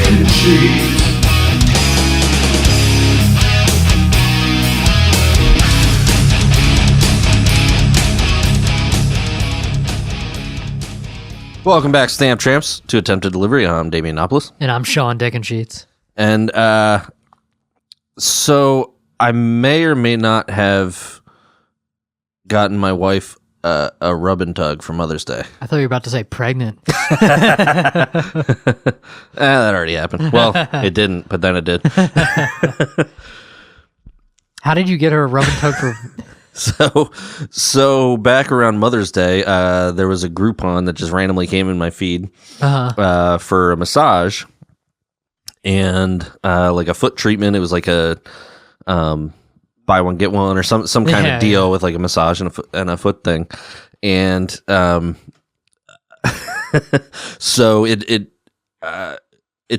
and Sheets. Welcome back, Stamp Tramps, to Attempted Delivery. I'm Damien Nopoulos. And I'm Sean Dick and Sheets. And so I may or may not have gotten my wife a rub and tug for Mother's Day. I thought you were about to say pregnant. That already happened. Well, it didn't, but then it did. How did you get her a rub and tug for... So back around Mother's Day, there was a Groupon that just randomly came in my feed for a massage and like a foot treatment. It was like a buy one get one or some kind of deal with like a massage and a foot thing, and so it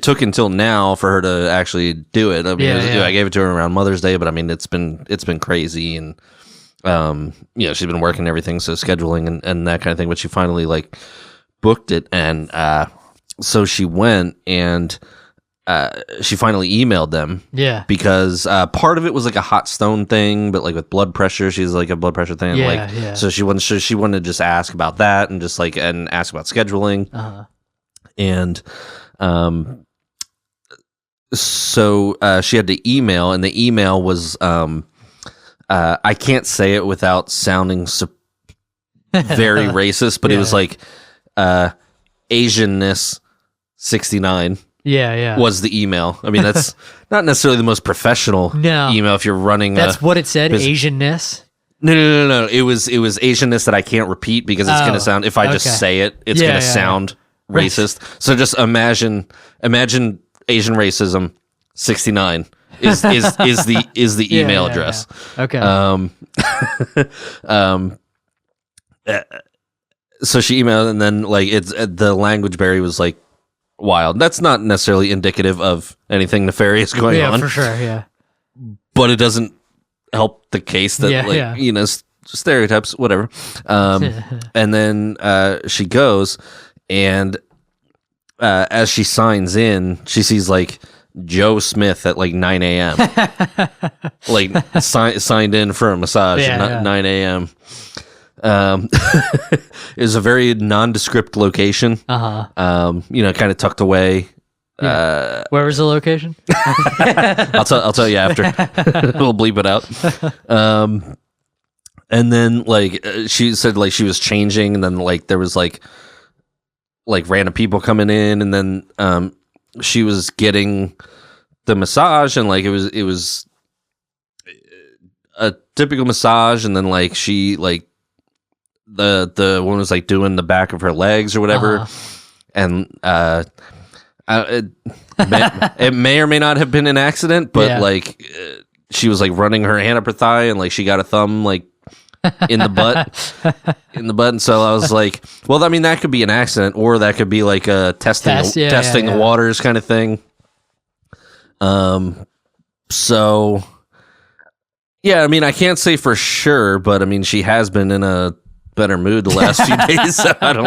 took until now for her to actually do it. I mean, I gave it to her around Mother's Day, but I mean it's been crazy and. She's been working and everything, so scheduling and that kind of thing, but she finally like booked it, and so she went and she finally emailed them, because part of it was like a hot stone thing, but like with blood pressure, she's like a blood pressure thing, so she wanted to just ask about that and just like and ask about scheduling, and so she had to email, and the email was I can't say it without sounding very racist, but it was like Asianness 69. Was the email. I mean, that's not necessarily the most professional email if you're running. That's what it said. Asianness. No. It was Asianness that I can't repeat because it's gonna sound. If I just say it, it's gonna sound racist. So just imagine Asian racism 69. Is the email address. Okay. So she emailed, and then like it's the language barrier was like wild. That's not necessarily indicative of anything nefarious going on. Yeah, for sure. Yeah. But it doesn't help the case that stereotypes, whatever. And then she goes, and as she signs in, she sees like Joe Smith at like 9 a.m. like signed in for a massage at 9 a.m. It was a very nondescript location. Kind of tucked away. Where was the location? I'll tell you after. We'll bleep it out. And then like she said like she was changing, and then like there was like random people coming in, and then she was getting the massage, and like it was a typical massage, and then like she like the woman was like doing the back of her legs or whatever, and it may or may not have been an accident, but like she was like running her hand up her thigh, and like she got a thumb like in the butt, and so I was like, well, I mean, that could be an accident, or that could be like a testing the waters kind of thing. So yeah, I mean, I can't say for sure, but I mean, she has been in a better mood the last few days. So I don't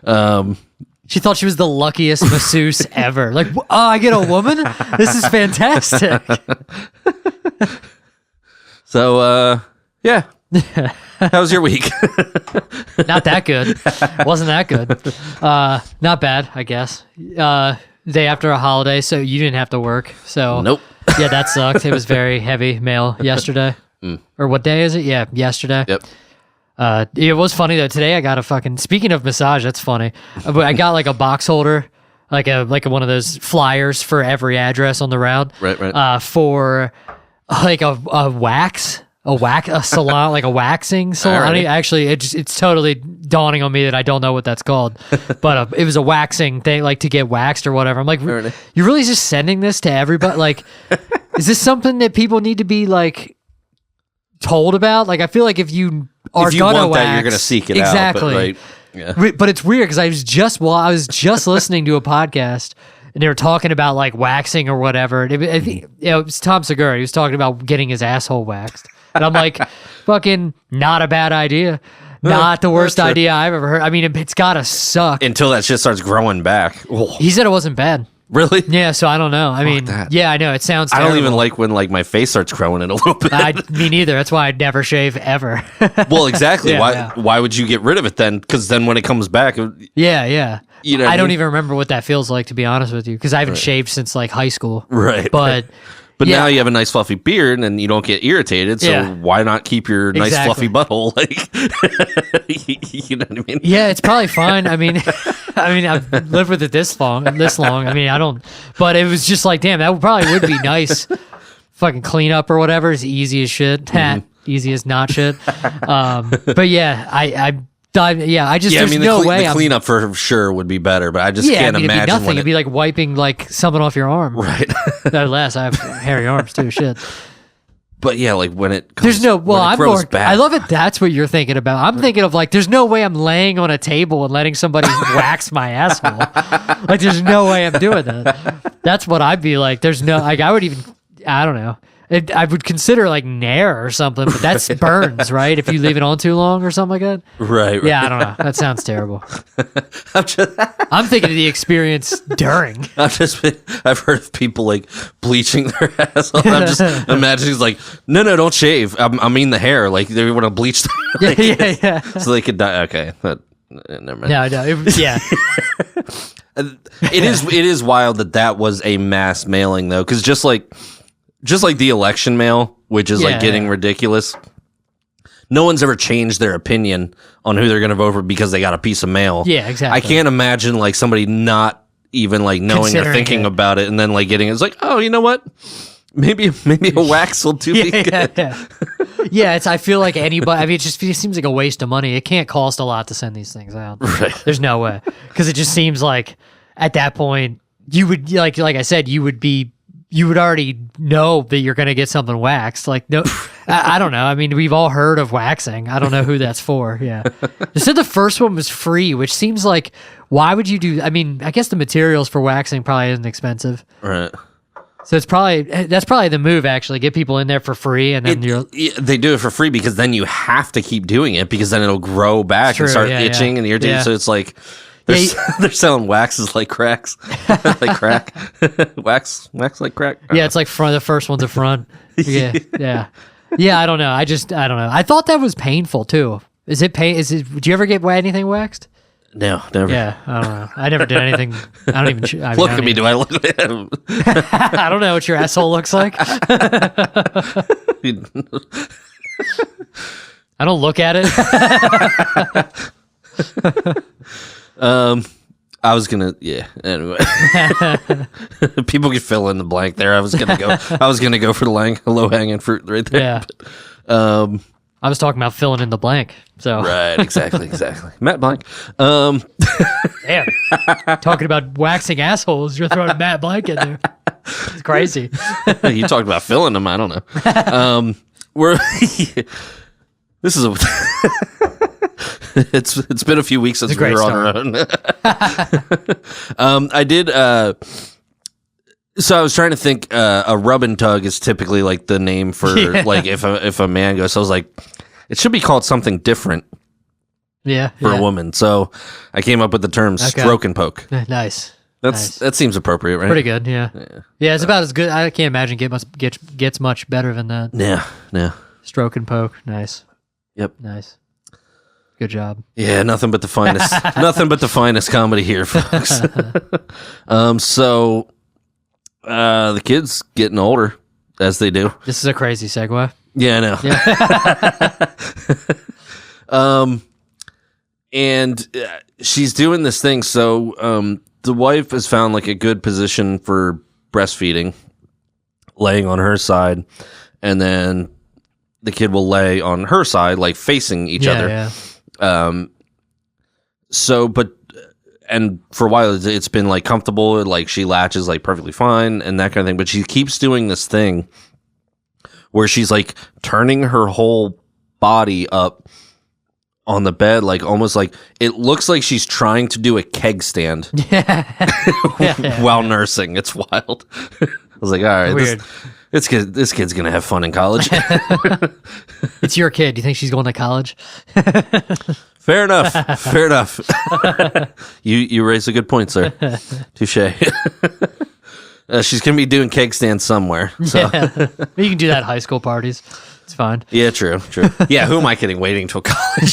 know. She thought she was the luckiest masseuse ever. Like, oh, I get a woman? This is fantastic. So, yeah. How was your week? Not that good. Wasn't that good. Not bad, I guess. Day after a holiday, so you didn't have to work. So nope. Yeah, that sucked. It was very heavy mail yesterday. Or what day is it? Yeah, yesterday. Yep. It was funny though. Today I got a fucking. Speaking of massage, that's funny. I got like a box holder, like one of those flyers for every address on the route. Right. For like a salon, like a waxing salon. Right. Actually, it's totally dawning on me that I don't know what that's called. But it was a waxing thing, like to get waxed or whatever. I'm like, Right. You're really just sending this to everybody? Like, is this something that people need to be like told about? Like, I feel like if you are gonna wax, you're gonna seek it exactly. out. Exactly. Yeah. But it's weird because I was just listening to a podcast. And they were talking about like waxing or whatever. And I think it was Tom Segura. He was talking about getting his asshole waxed. And I'm like, fucking not a bad idea. not the worst idea I've ever heard. I mean, it's gotta suck. Until that shit starts growing back. Oh. He said it wasn't bad. Really? Yeah, so I don't know. I mean, yeah, I know. It sounds terrible. I don't even like when like my face starts growing in a little bit. Me neither. That's why I'd never shave ever. Well, exactly. Why would you get rid of it then? Because then when it comes back... Yeah. You know I don't even remember what that feels like, to be honest with you, because I haven't shaved since like high school. Right. But... But now you have a nice fluffy beard and you don't get irritated, so why not keep your nice fluffy butthole? Like, you know what I mean? Yeah, it's probably fine. I mean, I've lived with it this long. I mean, I don't. But it was just like, damn, that probably would be nice. Fucking clean up or whatever is easy as shit. Easy as not shit. But yeah, I just there's no way. The cleanup for sure would be better, but I just can't imagine. It'd be nothing. It'd be like wiping like something off your arm. Right. Unless I have hairy arms too. Shit. But yeah, like when it comes, there's no. Well, I'm more. Back. I love it. That's what you're thinking about. I'm thinking of like, there's no way I'm laying on a table and letting somebody wax my asshole. Like, there's no way I'm doing that. That's what I'd be like. There's no. Like, I would even. I don't know. I would consider like Nair or something, but that's burns, right? If you leave it on too long or something like that. Right. Yeah, I don't know. That sounds terrible. I'm thinking of the experience during. I've heard of people like bleaching their asshole. I'm just imagining it's like, no, don't shave. I mean the hair. Like they want to bleach their yeah. So they could die. Okay. Never mind. No. Yeah. It is wild that was a mass mailing though, because just like the election mail, which is like getting ridiculous. No one's ever changed their opinion on who they're going to vote for because they got a piece of mail. Yeah, exactly. I can't imagine like somebody not even like knowing or thinking about it and then like getting it's like, oh, you know what? Maybe a wax will do me good. Yeah, I feel like anybody. I mean, it seems like a waste of money. It can't cost a lot to send these things out. Right. There's no way, because it just seems like at that point you would like I said, you would already know that you're going to get something waxed. Like, no, I don't know. I mean, we've all heard of waxing. I don't know who that's for. Yeah. They said the first one was free, which seems like, why would you do? I mean, I guess the materials for waxing probably isn't expensive. Right. So that's probably the move, actually. Get people in there for free, and then they do it for free because then you have to keep doing it because then it'll grow back and start itching and irritating. Yeah. So it's like, they're selling waxes like cracks, like crack, wax like crack. Yeah, it's like the first one's a front. Yeah. I don't know. I don't know. I thought that was painful too. Is it pain? Did you ever get anything waxed? No, never. Yeah, I don't know. I never did anything. I don't even look at me. Do I look like him? I don't know what your asshole looks like. I don't look at it. I was gonna, anyway. People can fill in the blank there. I was gonna go for the low hanging fruit right there. Yeah. But, I was talking about filling in the blank. So right, exactly. Matt Blank. Damn. Talking about waxing assholes, you're throwing Matt Blank in there. It's crazy. You talked about filling them. I don't know. This is a. It's been a few weeks since we were on our own. I did. So I was trying to think. A rub and tug is typically like the name for like if a man goes. So I was like, it should be called something different. Yeah, for a woman. So I came up with the term stroke and poke. Nice. That seems appropriate, right? Pretty good. Yeah. It's about as good. I can't imagine gets much better than that. Yeah. Stroke and poke. Nice. Yep. Nice. Good job. Yeah, nothing but the finest. Nothing but the finest comedy here, folks. So the kids getting older as they do. This is a crazy segue. Yeah, I know. And she's doing this thing. So the wife has found like a good position for breastfeeding, laying on her side, and then the kid will lay on her side, like facing each other. Yeah. And for a while it's been like comfortable, like she latches like perfectly fine and that kind of thing, but she keeps doing this thing where she's like turning her whole body up on the bed, like almost like it looks like she's trying to do a keg stand while nursing. It's wild. was like, all right, Weird. this kid's gonna have fun in college. It's your kid. Do you think she's going to college? Fair enough. Fair enough. You raise a good point, sir. Touche. She's gonna be doing cake stands somewhere. So. Yeah. You can do that at high school parties. It's fine. Yeah, true. Yeah, who am I kidding? Waiting till college.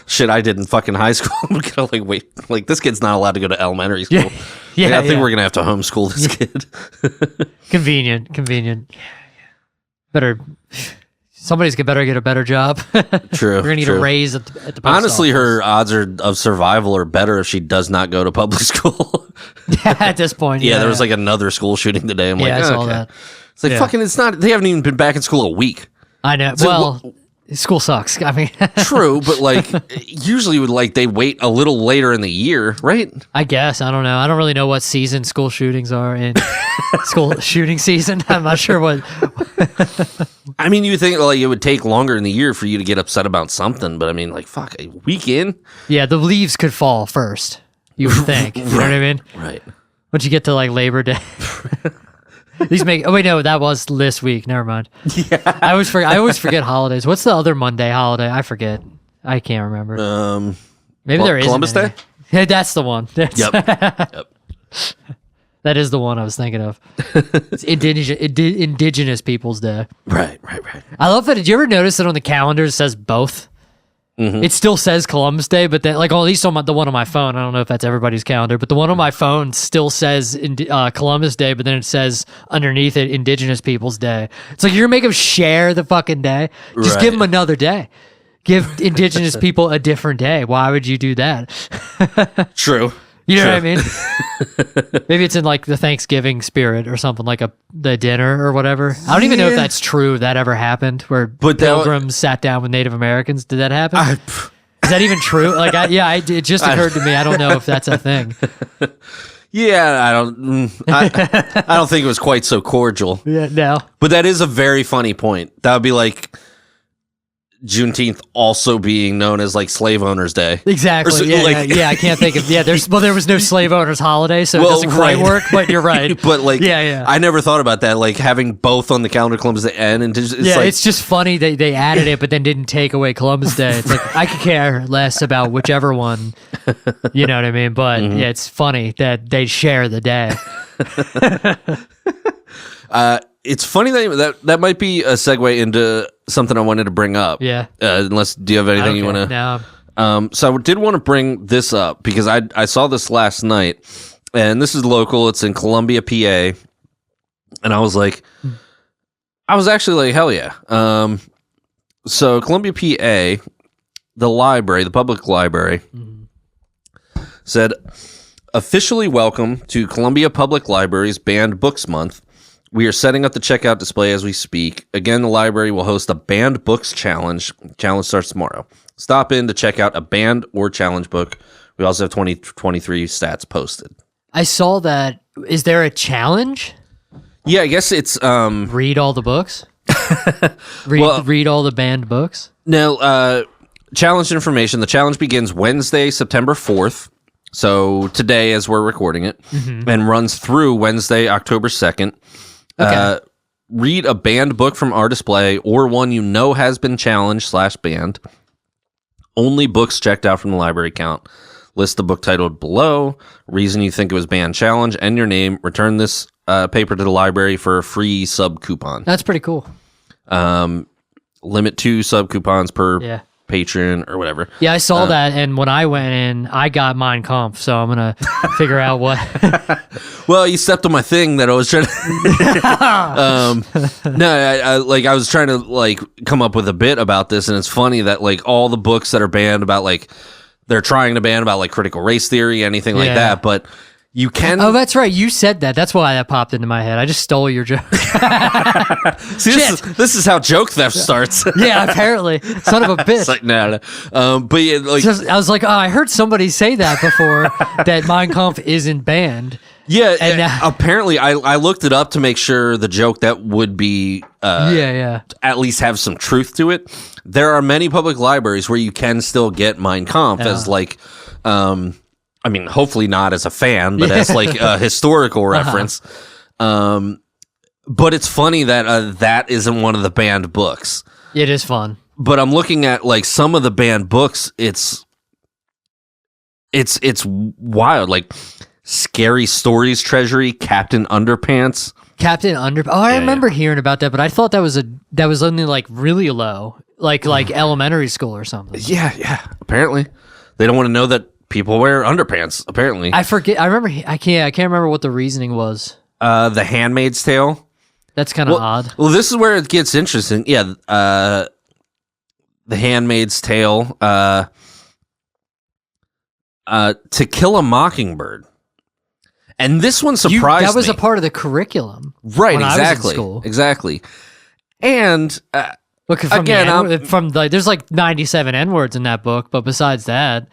Shit, I did in fucking high school. I'm gonna wait. This kid's not allowed to go to elementary school. I think we're gonna have to homeschool this kid. Convenient. Better. Somebody's better get a better job. True. We're gonna need a raise at the post Honestly, office. her odds of survival are better if she does not go to public school. At this point, there was another school shooting today. I'm I saw that. It's fucking. It's not. They haven't even been back in school a week. I know. Well, school sucks. I mean, true, but usually would they wait a little later in the year, right? I guess I don't know. I don't really know what season school shootings are in. School shooting season. I'm not sure what. I mean, you think it would take longer in the year for you to get upset about something, but I mean, fuck, a weekend. Yeah, the leaves could fall first. You would think. You know what I mean? Right. Once you get to Labor Day. These make. Oh wait, no, that was this week. Never mind. Yeah, I always forget holidays. What's the other Monday holiday? I forget. I can't remember. Maybe there is Columbus Day. Yeah, that's the one. Yep. That is the one I was thinking of. It's Indigenous Peoples Day. Right. I love that. Did you ever notice that on the calendar it says both? Mm-hmm. It still says Columbus Day, but then, at least on the one on my phone, I don't know if that's everybody's calendar, but the one on my phone still says Columbus Day, but then it says underneath it Indigenous Peoples Day. It's like you're gonna make them share the fucking day. Just give them another day. Give Indigenous people a different day. Why would you do that? True. You know what I mean? Maybe it's in the Thanksgiving spirit or something, the dinner or whatever. I don't even know if that's true. If that ever happened where pilgrims sat down with Native Americans. Did that happen? Is that even true? It just occurred to me. I don't know if that's a thing. Yeah, I don't think it was quite so cordial. Yeah, no. But that is a very funny point. That would be like Juneteenth also being known as Slave Owners Day. Exactly. I can't think of there was no slave owners holiday, so it doesn't quite work, but you're right. But I never thought about that, having both on the calendar, Columbus Day and it's just funny they added it but then didn't take away Columbus Day. It's I could care less about whichever one. You know what I mean? But it's funny that they share the day. It's funny that might be a segue into something I wanted to bring up. Yeah. Do you have anything you want to? No. So I did want to bring this up because I saw this last night, and this is local. It's in Columbia, PA, and I was actually hell yeah. So Columbia, PA, the public library, said, officially welcome to Columbia Public Library's Banned Books Month. We are setting up the checkout display as we speak. Again, the library will host a Banned Books Challenge. Challenge starts tomorrow. Stop in to check out a banned or challenge book. We also have 2023 stats posted. I saw that. Is there a challenge? Yeah, I guess it's... Read all the books? Read all the banned books? No, challenge information. The challenge begins Wednesday, September 4th. So today as we're recording it. And runs through Wednesday, October 2nd. Okay. Read a banned book from our display or one you know has been challenged / banned. Only books checked out from the library count. List the book titled below, reason you think it was banned, challenge, and your name. Return this paper to the library for a free sub coupon. That's pretty cool. Limit 2 sub coupons per patron or whatever. Yeah, I saw that, and when I went in, I got Mein Kampf, so I'm gonna figure out what. Well, you stepped on my thing that I was trying to. I was trying to come up with a bit about this, and it's funny that all the books that are banned about they're trying to ban about critical race theory, anything like that, but. You can. Oh, that's right. You said that. That's why that popped into my head. I just stole your joke. See, this is how joke theft starts. Yeah, apparently. Son of a bitch. It's no. But yeah, I was like, I heard somebody say that before, that Mein Kampf isn't banned. Yeah, and apparently I looked it up to make sure the joke that would be at least have some truth to it. There are many public libraries where you can still get Mein Kampf as I mean, hopefully not as a fan, but as a historical reference. But it's funny that that isn't one of the banned books. It is fun. But I'm looking at like some of the banned books. It's wild. Like Scary Stories Treasury, Captain Underpants. Oh, I remember hearing about that, but I thought that was only like really low, like elementary school or something. Yeah. Apparently, they don't want to know that people wear underpants. Apparently, I forget. I remember. I can't remember what the reasoning was. The Handmaid's Tale. That's kind of odd. Well, this is where it gets interesting. Yeah, The Handmaid's Tale. To Kill a Mockingbird. And this one surprised me. That was a part of the curriculum. Right, when exactly. I was in school. Exactly. And look, there's like 97 N-words in that book, but besides that.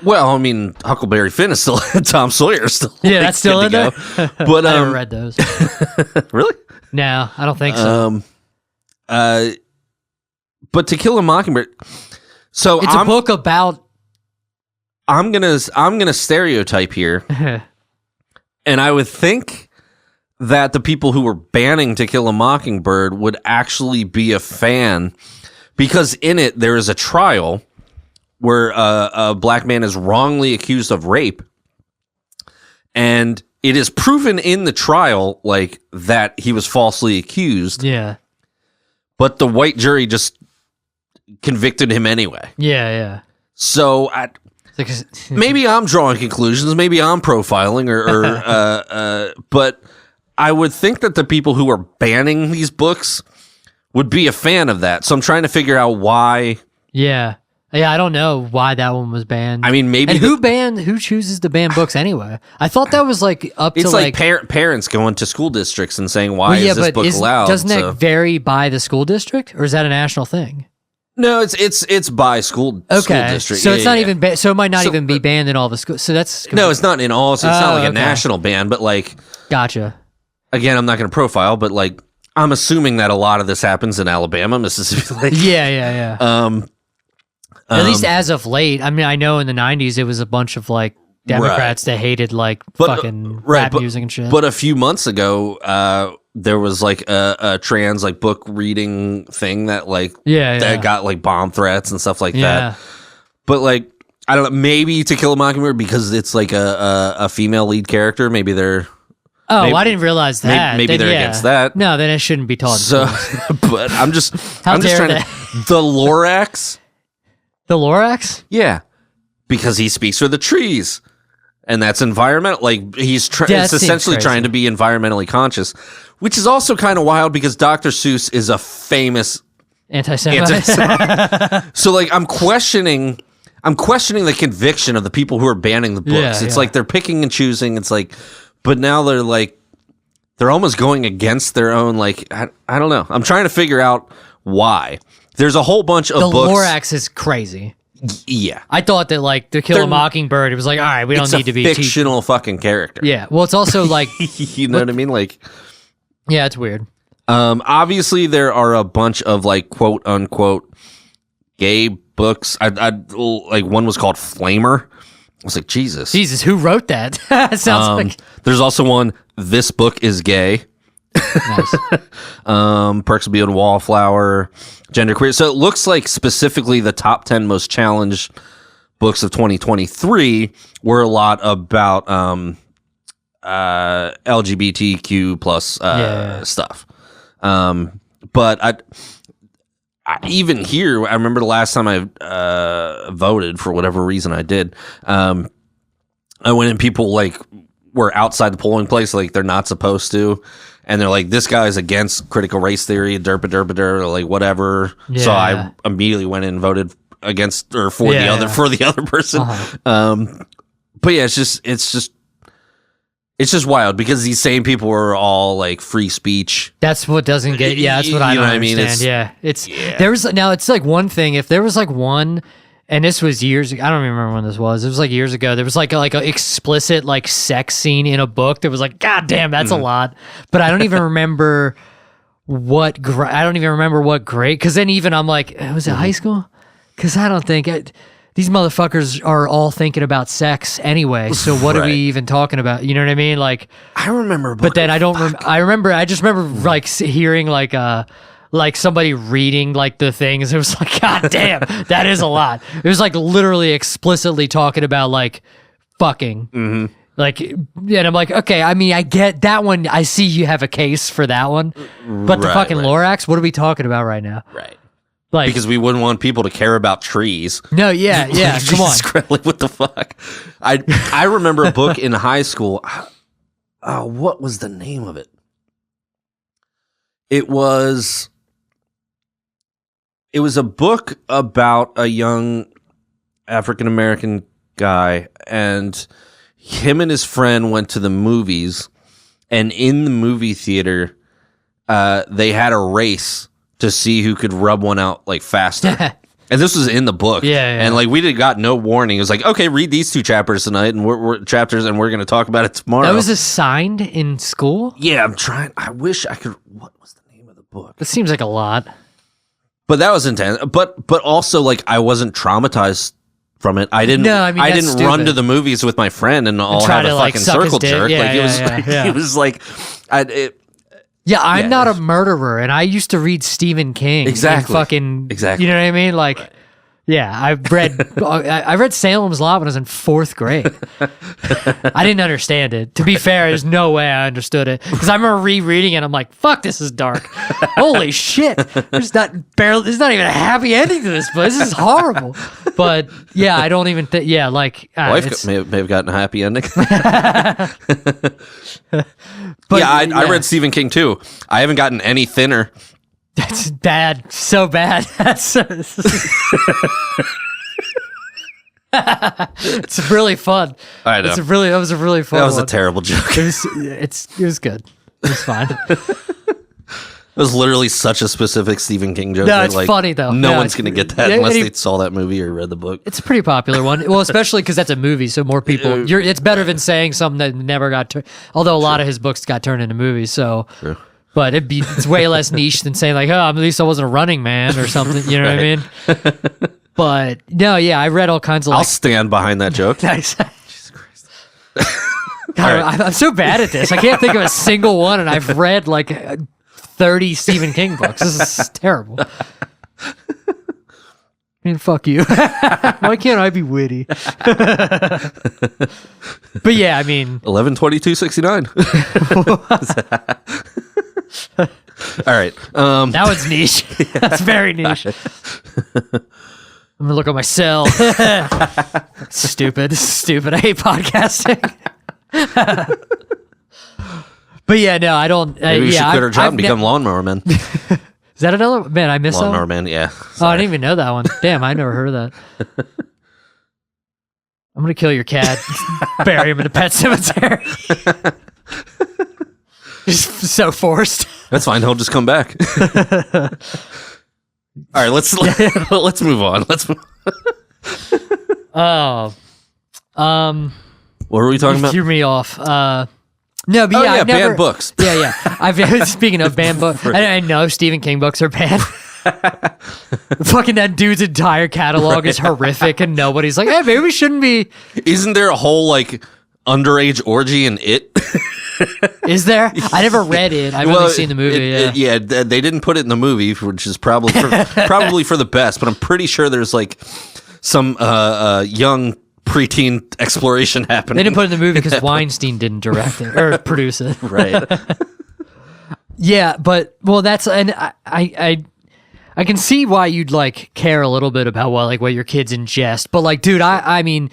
Well, I mean, Huckleberry Finn is still, Tom Sawyer is still. Yeah, that's still in there. But, I never read those. Really? No, I don't think so. But To Kill a Mockingbird. So it's a book about. I'm gonna stereotype here. And I would think that the people who were banning To Kill a Mockingbird would actually be a fan, because in it there is a trial where a black man is wrongly accused of rape, and it is proven in the trial like that he was falsely accused. Yeah. But the white jury just convicted him anyway. Yeah. So maybe I'm drawing conclusions, maybe I'm profiling, but I would think that the people who are banning these books would be a fan of that. So I'm trying to figure out why. Yeah, I don't know why that one was banned. I mean, maybe. And who chooses to ban books anyway? I thought that was like up to it's like parents going to school districts and saying, why is this book allowed? Doesn't that vary by the school district, or is that a national thing? No, it's by school district. So it's not even so it might not even be banned in all the schools. So that's no, it's not in all. So it's not like a national ban, but like, gotcha. Again, I'm not going to profile, but like, I'm assuming that a lot of this happens in Alabama, Mississippi. Like, yeah. At least as of late. I mean, I know in the 90s it was a bunch of like Democrats that hated like fucking rap music and shit. But a few months ago, there was like a trans like book reading thing that like that got like bomb threats and stuff like that. But like, I don't know, maybe To Kill a Mockingbird because it's like a female lead character. Maybe they're I didn't realize that. Maybe they're against that. No, then it shouldn't be taught. So, but I'm just trying to the Lorax. The Lorax? Yeah, because he speaks for the trees. And that's environmental. Like it's essentially trying to be environmentally conscious, which is also kind of wild because Dr. Seuss is a famous anti-Semite. So like I'm questioning the conviction of the people who are banning the books. It's like they're picking and choosing. It's like, but now they're almost going against their own. Like I don't know. I'm trying to figure out why. There's a whole bunch of books. The Lorax is crazy. Yeah, I thought that like To Kill a Mockingbird, it was like, all right, we don't need to be fictional fucking character. Yeah, well, it's also like, you know what I mean? Like, yeah, it's weird. Obviously there are a bunch of like quote unquote gay books. I like one was called Flamer. I was like, Jesus, who wrote that? Sounds like. There's also one. This book is gay. Nice. Perks of Being a Wallflower, Genderqueer. So it looks like specifically the top 10 most challenged books of 2023 were a lot about LGBTQ plus stuff. But I even here, I remember the last time I voted for whatever reason I did. I went and people like were outside the polling place like they're not supposed to. And they're like, this guy's against critical race theory, derp, like whatever. Yeah. So I immediately went in and voted against or for the other person. But yeah, it's just wild because these same people are all like free speech. That's what doesn't get. Yeah, that's what I don't understand. There was now. It's like one thing if there was like one. And this was years ago. I don't remember when this was. It was like years ago. There was like a explicit like sex scene in a book that was like, God damn, that's a lot. But I don't even remember what grade. Because then even I'm like, was it high school? Because I don't think these motherfuckers are all thinking about sex anyway. So what are we even talking about? You know what I mean? Like, I remember, but then I don't. I just remember like hearing like somebody reading like the things. It was like, God damn, that is a lot. It was like literally explicitly talking about like fucking. Mm-hmm. Like, and I'm like, okay, I mean, I get that one. I see you have a case for that one, but the fucking Lorax, what are we talking about right now? Right. Like, because we wouldn't want people to care about trees. No, yeah, come on. Like, what the fuck? I remember a book in high school. What was the name of it? It was a book about a young African American guy, and him and his friend went to the movies, and in the movie theater, they had a race to see who could rub one out like faster. And this was in the book. Yeah. And like we got no warning. It was like, okay, read these 2 chapters tonight, and we're chapters, and we're going to talk about it tomorrow. That was assigned in school? Yeah, I'm trying. I wish I could. What was the name of the book? It seems like a lot. But that was intense. But also, like, I wasn't traumatized from it. I didn't. No, I mean, I didn't stupid. run to the movies with my friend and all try have to, a like, fucking suck his circle dick. jerk. Yeah, like yeah. it was like, I'm not a murderer, and I used to read Stephen King. Exactly. Exactly. You know what I mean? Like, yeah, I read Salem's Lot when I was in 4th grade. I didn't understand it. To be fair, there's no way I understood it, because I remember rereading it. I'm like, fuck, this is dark. Holy shit! There's not even a happy ending to this, but this is horrible. But yeah, I don't even think. Yeah, like wife may have gotten a happy ending. But, yeah, I read Stephen King too. I haven't gotten any thinner. That's bad. So bad. It's really fun. I know. That was a really fun. That was one. a terrible joke. It was good. It was fine. It was literally such a specific Stephen King joke. No, it's funny though. No one's going to get that yeah, unless they saw that movie or read the book. It's a pretty popular one. Well, especially because that's a movie, so more people. It's better than saying something that never got turned. Although a lot of his books got turned into movies, so. True. But it's way less niche than saying like, oh, at least I wasn't a Running Man or something. You know what I mean? But no, yeah, I read all kinds of. I'll stand behind that joke. Nice. Jesus Christ. God, I'm so bad at this. I can't think of a single one, and I've read like 30 Stephen King books. This is terrible. I mean, fuck you. Why can't I be witty? But yeah, I mean, 11/22/69. All right. That one's niche. That's very niche. I'm gonna look at my cell. Stupid. This is stupid. I hate podcasting. But yeah, no, I don't. Maybe we should quit our job and become lawnmower men. Is that another? Man, I missed Lawnmower that one? man, yeah. Oh, I didn't even know that one. Damn, I never heard of that. I'm gonna kill your cat. Bury him in a pet cemetery. Just so forced. That's fine. He'll just come back. All right, let's move on. What were we talking about? Threw me off. No, but yeah, banned books. Yeah. I've speaking of banned books, I know Stephen King books are banned. Fucking that dude's entire catalog is horrific, and nobody's like, hey, maybe we shouldn't be. Isn't there a whole like underage orgy in it? Is there? I never read it. I've only seen the movie. They didn't put it in the movie, which is probably for the best. But I'm pretty sure there's like some young preteen exploration happening. They didn't put it in the movie because Weinstein didn't direct it or produce it. Right. Yeah, but that's and I can see why you'd like care a little bit about what your kids ingest, but like, dude, I mean.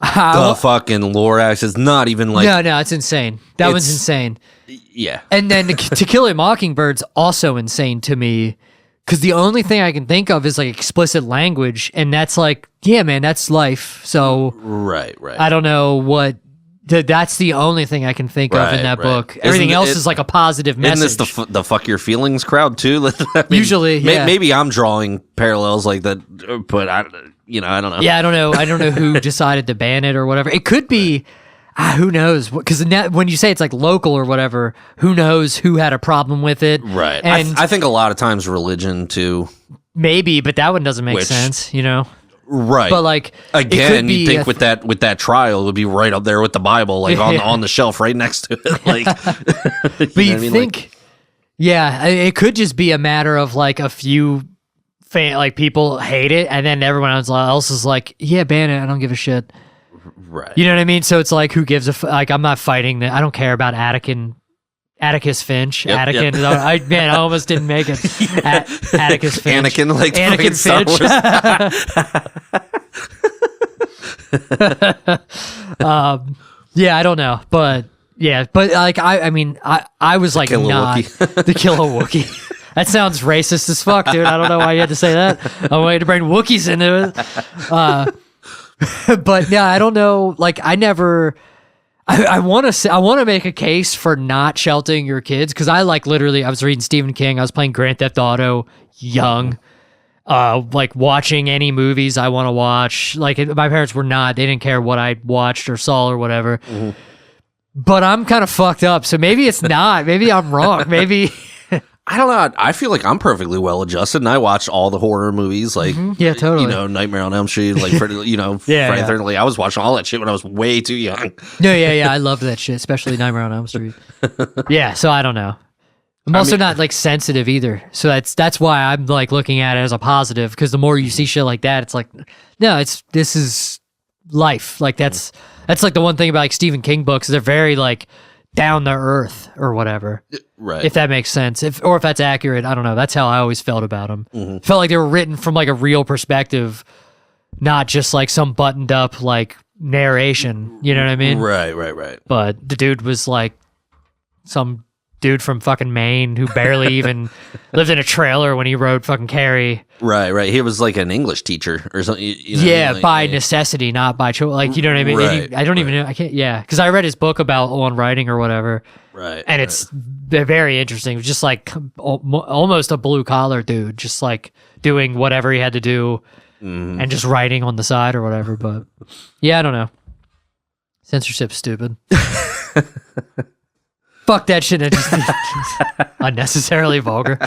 The fucking Lorax is not even like... No, it's insane. That one's insane. Yeah. And then To Kill a Mockingbird's also insane to me, because the only thing I can think of is like explicit language, and that's like, yeah, man, that's life. So right. I don't know what... That's the only thing I can think of in that book. Everything else is like a positive message. Isn't this the fuck your feelings crowd too? Usually, yeah. Maybe I'm drawing parallels like that, but I don't know. Yeah, I don't know who decided to ban it or whatever. It could be, who knows? Because when you say it's like local or whatever, who knows who had a problem with it? Right. And I think a lot of times religion too. Maybe, but that one doesn't make sense, you know? Right. But like again, you think with that trial it would be right up there with the Bible, like on the shelf right next to it. Like, but you think, yeah, it could just be a matter of like a few like people hate it, and then everyone else is like, yeah, ban it. I don't give a shit. Right. You know what I mean? So it's like, who gives a like? I'm not fighting that. I don't care about Atticus Finch. Yep, Anakin. Yep. I almost didn't make it. Atticus Finch. Anakin, like Anakin Finch. Yeah, I don't know, but yeah, but like I mean, I was like not to kill a Wookiee. That sounds racist as fuck, dude. I don't know why you had to say that. I wanted to bring Wookiees into it. But yeah, I don't know. Like I never. I want to make a case for not sheltering your kids, because I like literally I was reading Stephen King, I was playing Grand Theft Auto young, like watching any movies I want to watch. Like my parents were not, they didn't care what I watched or saw or whatever. Mm-hmm. But I'm kind of fucked up, so maybe it's not. Maybe I'm wrong. Maybe. I don't know. I feel like I'm perfectly well adjusted, and I watched all the horror movies, like yeah, totally. You know, Nightmare on Elm Street, like Friday the 13th. I was watching all that shit when I was way too young. Yeah. I loved that shit, especially Nightmare on Elm Street. Yeah, so I don't know. I'm also not like sensitive either, so that's why I'm like looking at it as a positive, because the more you see shit like that, it's like, no, this is life. Like that's like the one thing about like Stephen King books, they're very like down to earth or whatever. Right. If that makes sense. If that's accurate, I don't know. That's how I always felt about them. Mm-hmm. Felt like they were written from like a real perspective, not just like some buttoned up like narration. You know what I mean? Right. But the dude was like some dude from fucking Maine who barely even lived in a trailer when he wrote fucking Carrie. Right. He was like an English teacher or something. You know, yeah, like, by necessity, not by choice. Like, you know what I mean? Right, I don't even know. I can't. Yeah, because I read his book on writing or whatever. Right. And it's very interesting. Just like almost a blue collar dude, just like doing whatever he had to do and just writing on the side or whatever. But yeah, I don't know. Censorship's stupid. Fuck that shit. It's just unnecessarily vulgar.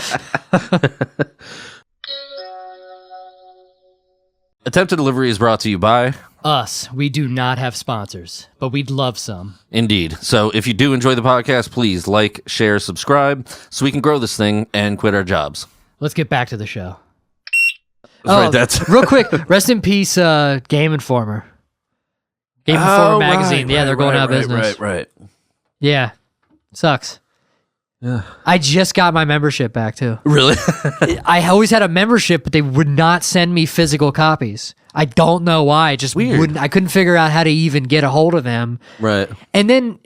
Attempted Delivery is brought to you by us. We do not have sponsors, but we'd love some. Indeed. So if you do enjoy the podcast, please like, share, subscribe, so we can grow this thing and quit our jobs. Let's get back to the show. That's real quick. Rest in peace, Game Informer. Game Informer magazine. Yeah, they're going out of business. Right. Yeah. Sucks. Yeah. I just got my membership back too. Really? I always had a membership, but they would not send me physical copies. I don't know why. Just wouldn't. I couldn't figure out how to even get a hold of them. Right. And then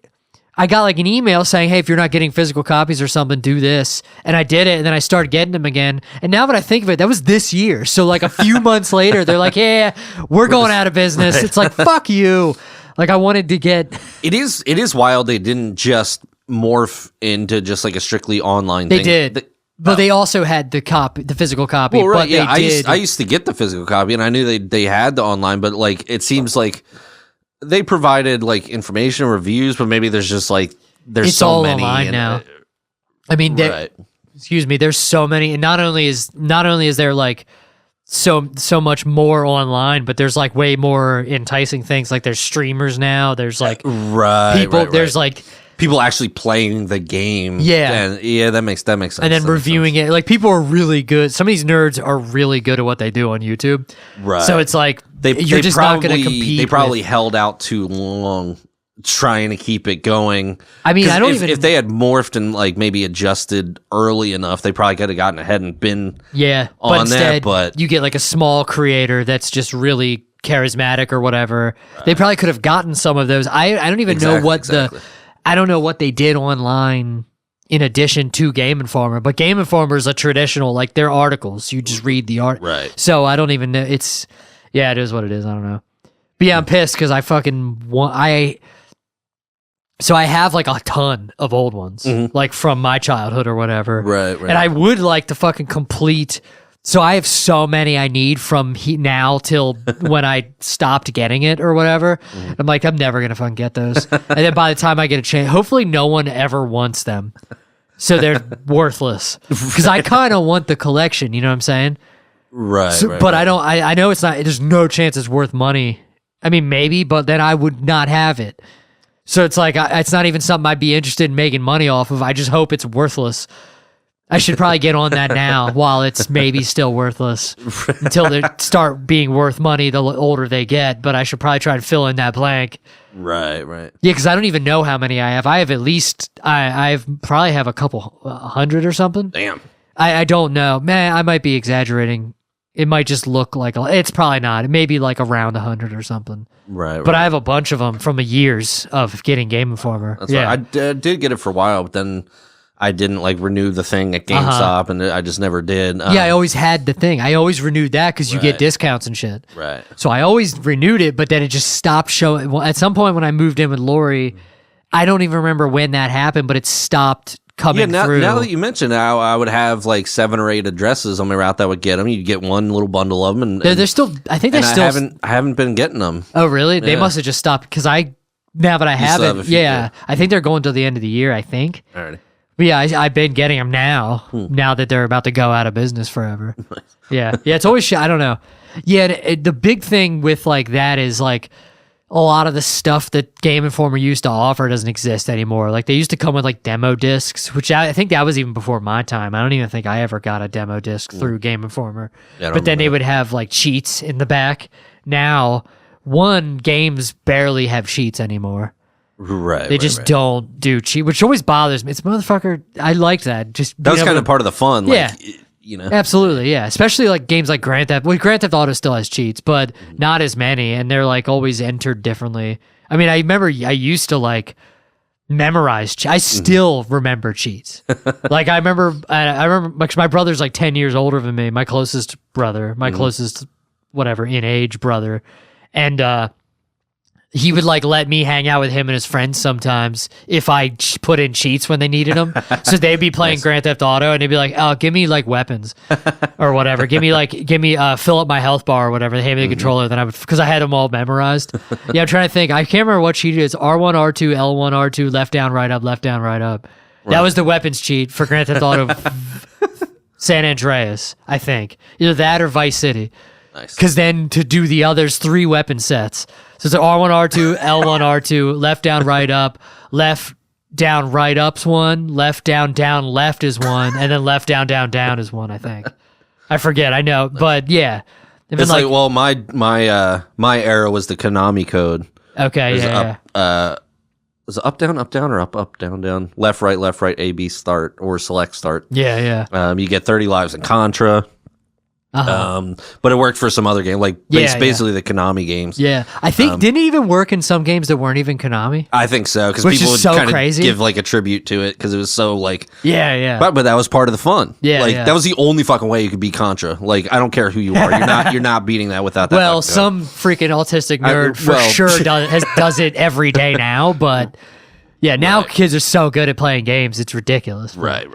I got like an email saying, hey, if you're not getting physical copies or something, do this. And I did it, and then I started getting them again. And now that I think of it, that was this year. So like a few months later, they're like, yeah, we're going out of business. Right. It's like, fuck you. Like I wanted to get... It is wild they didn't just morph into just like a strictly online thing. They did. But they also had the physical copy. Well, right, but yeah, they I used to get the physical copy, and I knew they had the online, but like it seems like they provided like information, reviews, but maybe there's just like it's so all many online now. I mean, right. Excuse me, there's so many, and not only is there like so much more online, but there's like way more enticing things. Like there's streamers now. There's like people. There's like people actually playing the game. Yeah. And that makes sense. And then reviewing it. Like people are really good. Some of these nerds are really good at what they do on YouTube. Right. So it's like you're just not going to compete. They probably held out too long trying to keep it going. I mean, if they had morphed and like maybe adjusted early enough, they probably could have gotten ahead and been on instead, but you get like a small creator that's just really charismatic or whatever. Right. They probably could have gotten some of those. I don't even know what I don't know what they did online in addition to Game Informer, but Game Informer is a traditional, like their articles. You just read the art. Right. So I don't even know. It is what it is. I don't know. But yeah, I'm pissed because I fucking want, so I have like a ton of old ones, like from my childhood or whatever. Right. And I would like to fucking complete. So I have so many I need from now till when I stopped getting it or whatever. I'm like, I'm never going to fucking get those. And then by the time I get a chance, hopefully no one ever wants them. So they're worthless. Because I kind of want the collection, you know what I'm saying? Right. So, but I don't. I know it's not. There's no chance it's worth money. I mean, maybe, but then I would not have it. So it's like it's not even something I'd be interested in making money off of. I just hope it's worthless. I should probably get on that now while it's maybe still worthless until they start being worth money the older they get. But I should probably try to fill in that blank. Right. Yeah, because I don't even know how many I have. I have at least I probably have a couple 100 or something. Damn. I don't know. Man, I might be exaggerating. It might just look like it's probably not. It may be like around 100 or something. Right. But I have a bunch of them from the years of getting Game Informer. That's right. I did get it for a while, but then I didn't like renew the thing at GameStop, and I just never did. Yeah, I always had the thing. I always renewed that because you get discounts and shit. Right. So I always renewed it, but then it just stopped showing. Well, at some point when I moved in with Lori, I don't even remember when that happened, but it stopped coming through. Now that you mentioned it, I would have like 7 or 8 addresses on my route that would get them. You'd get one little bundle of them, and they're still. I think they're still. I haven't been getting them. Oh, really? They must have just stopped because now that I have it, I think they're going till the end of the year. I think. Alrighty. But yeah, I've been getting them now. Now that they're about to go out of business forever. Yeah, it's always. I don't know. Yeah, the big thing with like that is like a lot of the stuff that Game Informer used to offer doesn't exist anymore. Like they used to come with like demo discs, which I think that was even before my time. I don't even think I ever got a demo disc through Game Informer. Yeah, but then they would have like cheats in the back. Now, games barely have cheats anymore. Right. They just don't do cheat, which always bothers me. It's motherfucker. I liked that. That was kind of part of the fun. Yeah. Like, you know. Absolutely, yeah. Especially like games like Grand Theft. Well, Grand Theft Auto still has cheats, but not as many, and they're like always entered differently. I mean, I remember I used to like memorize. I still remember cheats. Like I remember because my brother's like 10 years older than me. My closest brother, closest whatever in age brother, and he would like let me hang out with him and his friends sometimes if I put in cheats when they needed them. So they'd be playing Grand Theft Auto and they'd be like, "Oh, give me like weapons or whatever. Give me fill up my health bar or whatever." They hand me the controller, then I would because I had them all memorized. Yeah, I'm trying to think. I can't remember what cheat it is. R1, R2, L1, R2, left down, right up, left down, right up. Right. That was the weapons cheat for Grand Theft Auto San Andreas, I think. Either that or Vice City. Nice. Because then to do the others 3 weapon sets. So it's R1, R2, L1, R2, left down, right up, left down, right up's one, left down, down, left is one, and then left down, down, down is one, I think. I forget, I know, but yeah. It's like, well, my era was the Konami code. Okay, Was it up, down, or up, down, down? Left, right, A, B, start, or select start. Yeah. You get 30 lives in Contra. But it worked for some other game, like basically the Konami games. Yeah, I think didn't it even work in some games that weren't even Konami? I think so, because people would kind of give like a tribute to it because it was so like But that was part of the fun. That was the only fucking way you could beat Contra. Like I don't care who you are, you're not beating that without that. Well, some freaking autistic nerd sure does it every day now, but yeah, now kids are so good at playing games, it's ridiculous. Right.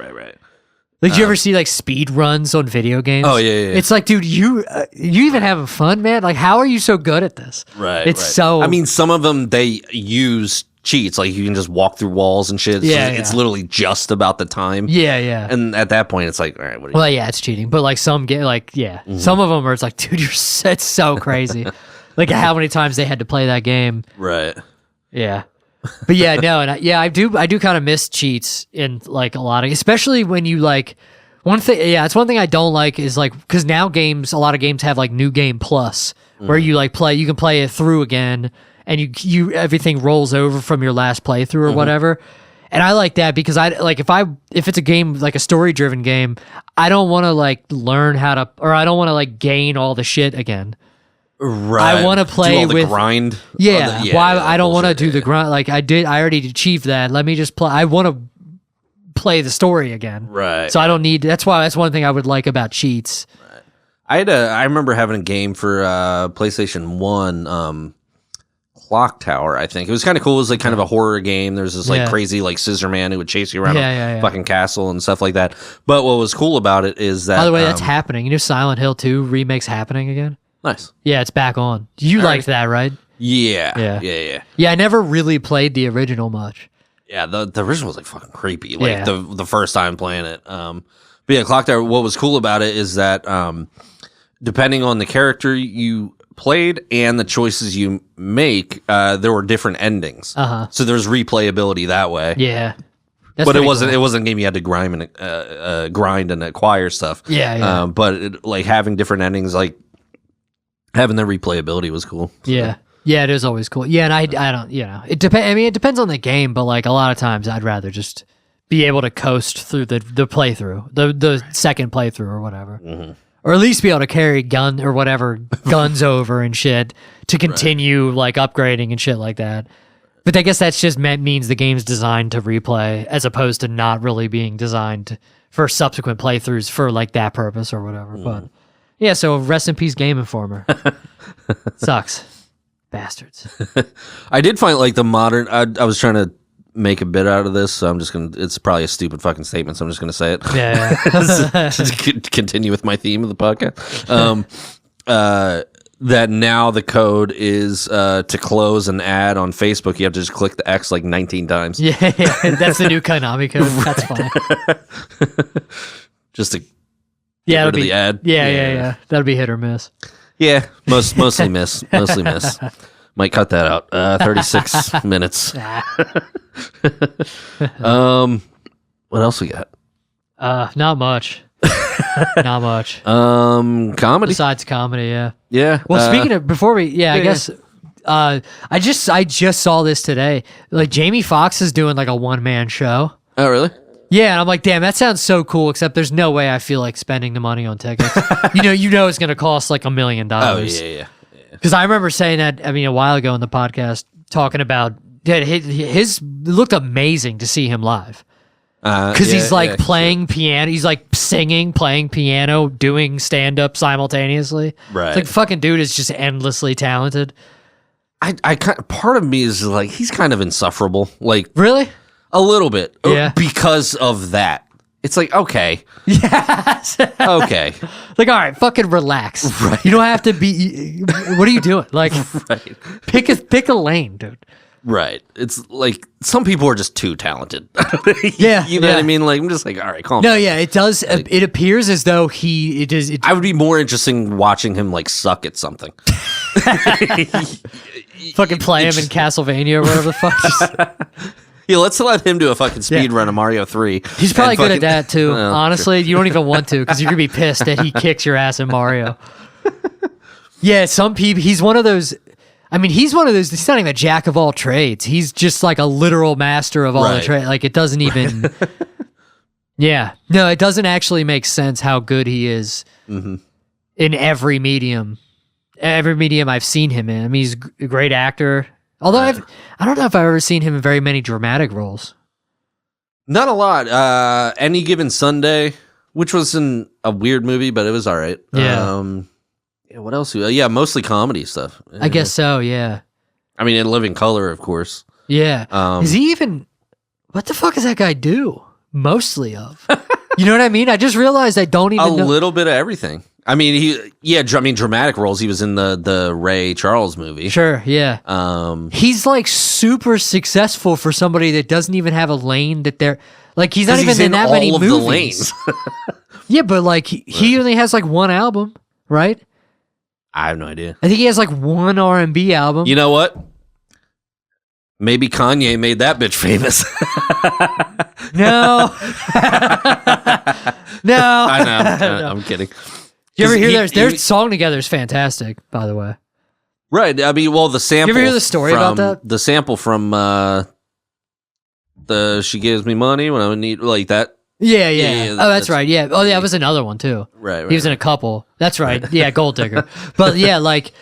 Like, do you ever see like speed runs on video games? Oh yeah. It's like, dude, you even having fun, man? Like, how are you so good at this? Right. It's so. I mean, some of them they use cheats, like you can just walk through walls and shit. It's literally just about the time. Yeah. And at that point, it's like, all right, what are you? Well, yeah, it's cheating, but like some some of them are. It's like, dude, it's so crazy. Like how many times they had to play that game. Right. Yeah. But yeah, no, and I do kind of miss cheats in like a lot of, especially when you like one thing. Yeah, it's one thing I don't like is like because now a lot of games have like New Game Plus where you like you can play it through again, and you everything rolls over from your last playthrough or whatever. And I like that because I like if it's a game like a story driven game, I don't want to like learn how to, or I don't want to like gain all the shit again. Right. I want to play with with grind. Yeah. Why I don't want to do the grind. Like I already achieved that. Let me just play. I want to play the story again. Right. So I don't need. That's one thing I would like about cheats. Right. I remember having a game for PlayStation 1, Clock Tower. I think it was kind of cool. It was like kind of a horror game. There's this like crazy like scissor man who would chase you around a fucking castle and stuff like that. But what was cool about it is that, by the way, that's happening. You know, Silent Hill 2 remake's happening again. Nice. Yeah, it's back on. You liked that, right? Yeah. Yeah, I never really played the original much. Yeah, the original was like fucking creepy. Like the first time playing it. But yeah, Clock Tower. What was cool about it is that depending on the character you played and the choices you make, there were different endings. So there's replayability that way. Yeah. But it wasn't a game you had to grind and acquire stuff. Yeah. But like having different endings, like having the replayability was cool. So. Yeah, it is always cool. Yeah, and I don't, it depends. I mean, it depends on the game, but like a lot of times I'd rather just be able to coast through the playthrough, the second playthrough or whatever. Or at least be able to carry guns over and shit to continue like upgrading and shit like that. But I guess that's just means the game's designed to replay as opposed to not really being designed for subsequent playthroughs for like that purpose or whatever. But yeah, so rest in peace, Game Informer. Sucks. Bastards. I did find like the modern, I was trying to make a bit out of this, so I'm just gonna, it's probably a stupid fucking statement, so I'm just gonna say it. To continue with my theme of the podcast. That now the code is to close an ad on Facebook, you have to just click the X like 19 times. Yeah, that's the new Konami code. That's fine. Just to get rid of the ad. Yeah. That'll be hit or miss. Yeah, mostly miss. Mostly miss. Might cut that out. 36 minutes. What else we got? Not much. Not much. Comedy. Besides comedy, yeah. Yeah. Well, speaking of, before we, I guess, I just saw this today. Like Jamie Foxx is doing like a one-man show. Oh, really? Yeah, and I'm like, damn, that sounds so cool. Except there's no way I feel like spending the money on tickets. you know, it's gonna cost like $1 million. Oh yeah. Because I remember saying that. I mean, a while ago in the podcast, talking about that his it looked amazing to see him live. Because he's like playing piano, he's like singing, playing piano, doing stand up simultaneously. Right. It's like fucking dude is just endlessly talented. I part of me is like he's kind of insufferable. Like really. A little bit, yeah. Because of that. It's like, okay. Yes. Okay. Like, all right, fucking relax. Right. You don't have to be, what are you doing? Like, right. Pick a lane, dude. Right. It's like, some people are just too talented. Yeah. You know what I mean? Like, I'm just like, all right, calm down. No, yeah, it does. Like, it appears as though I would be more interested in watching him, like, suck at something. Fucking play him in Castlevania or whatever the fuck. Yeah, let's let him do a fucking speed run of Mario 3. He's probably good at that too. Honestly, you don't even want to because you're gonna be pissed that he kicks your ass in Mario. Yeah, some people. He's one of those. I mean, he's one of those. He's not even a jack of all trades. He's just like a literal master of all the trades. Like it doesn't even. Yeah, no, it doesn't actually make sense how good he is in every medium. Every medium I've seen him in. I mean, he's a great actor. Although I don't know if I've ever seen him in very many dramatic roles. Not a lot. Any Given Sunday, which was in a weird movie, but it was all right. Yeah. What else? Mostly comedy stuff. I guess so, yeah. I mean, in Living Color, of course. Yeah. Is he even... What the fuck does that guy do? Mostly of. You know what I mean? I just realized I don't even know. A little bit of everything. I mean, dramatic roles. He was in the Ray Charles movie. Sure, yeah. He's like super successful for somebody that doesn't even have a lane that they're like. He's not even in that many movies. The lanes. Yeah, but like he only has like one album, right? I have no idea. I think he has like one R&B album. You know what? Maybe Kanye made that bitch famous. No. No. I know. I'm kidding. You ever hear their song together is fantastic, by the way. Right. I mean, well, the sample. You ever hear the story about that? The sample from She Gives Me Money When I Need, like that. Yeah. Oh, that's right. Yeah. Oh, yeah, it was another one too. Right. He was in a couple. That's right. Yeah, Gold Digger. But yeah, like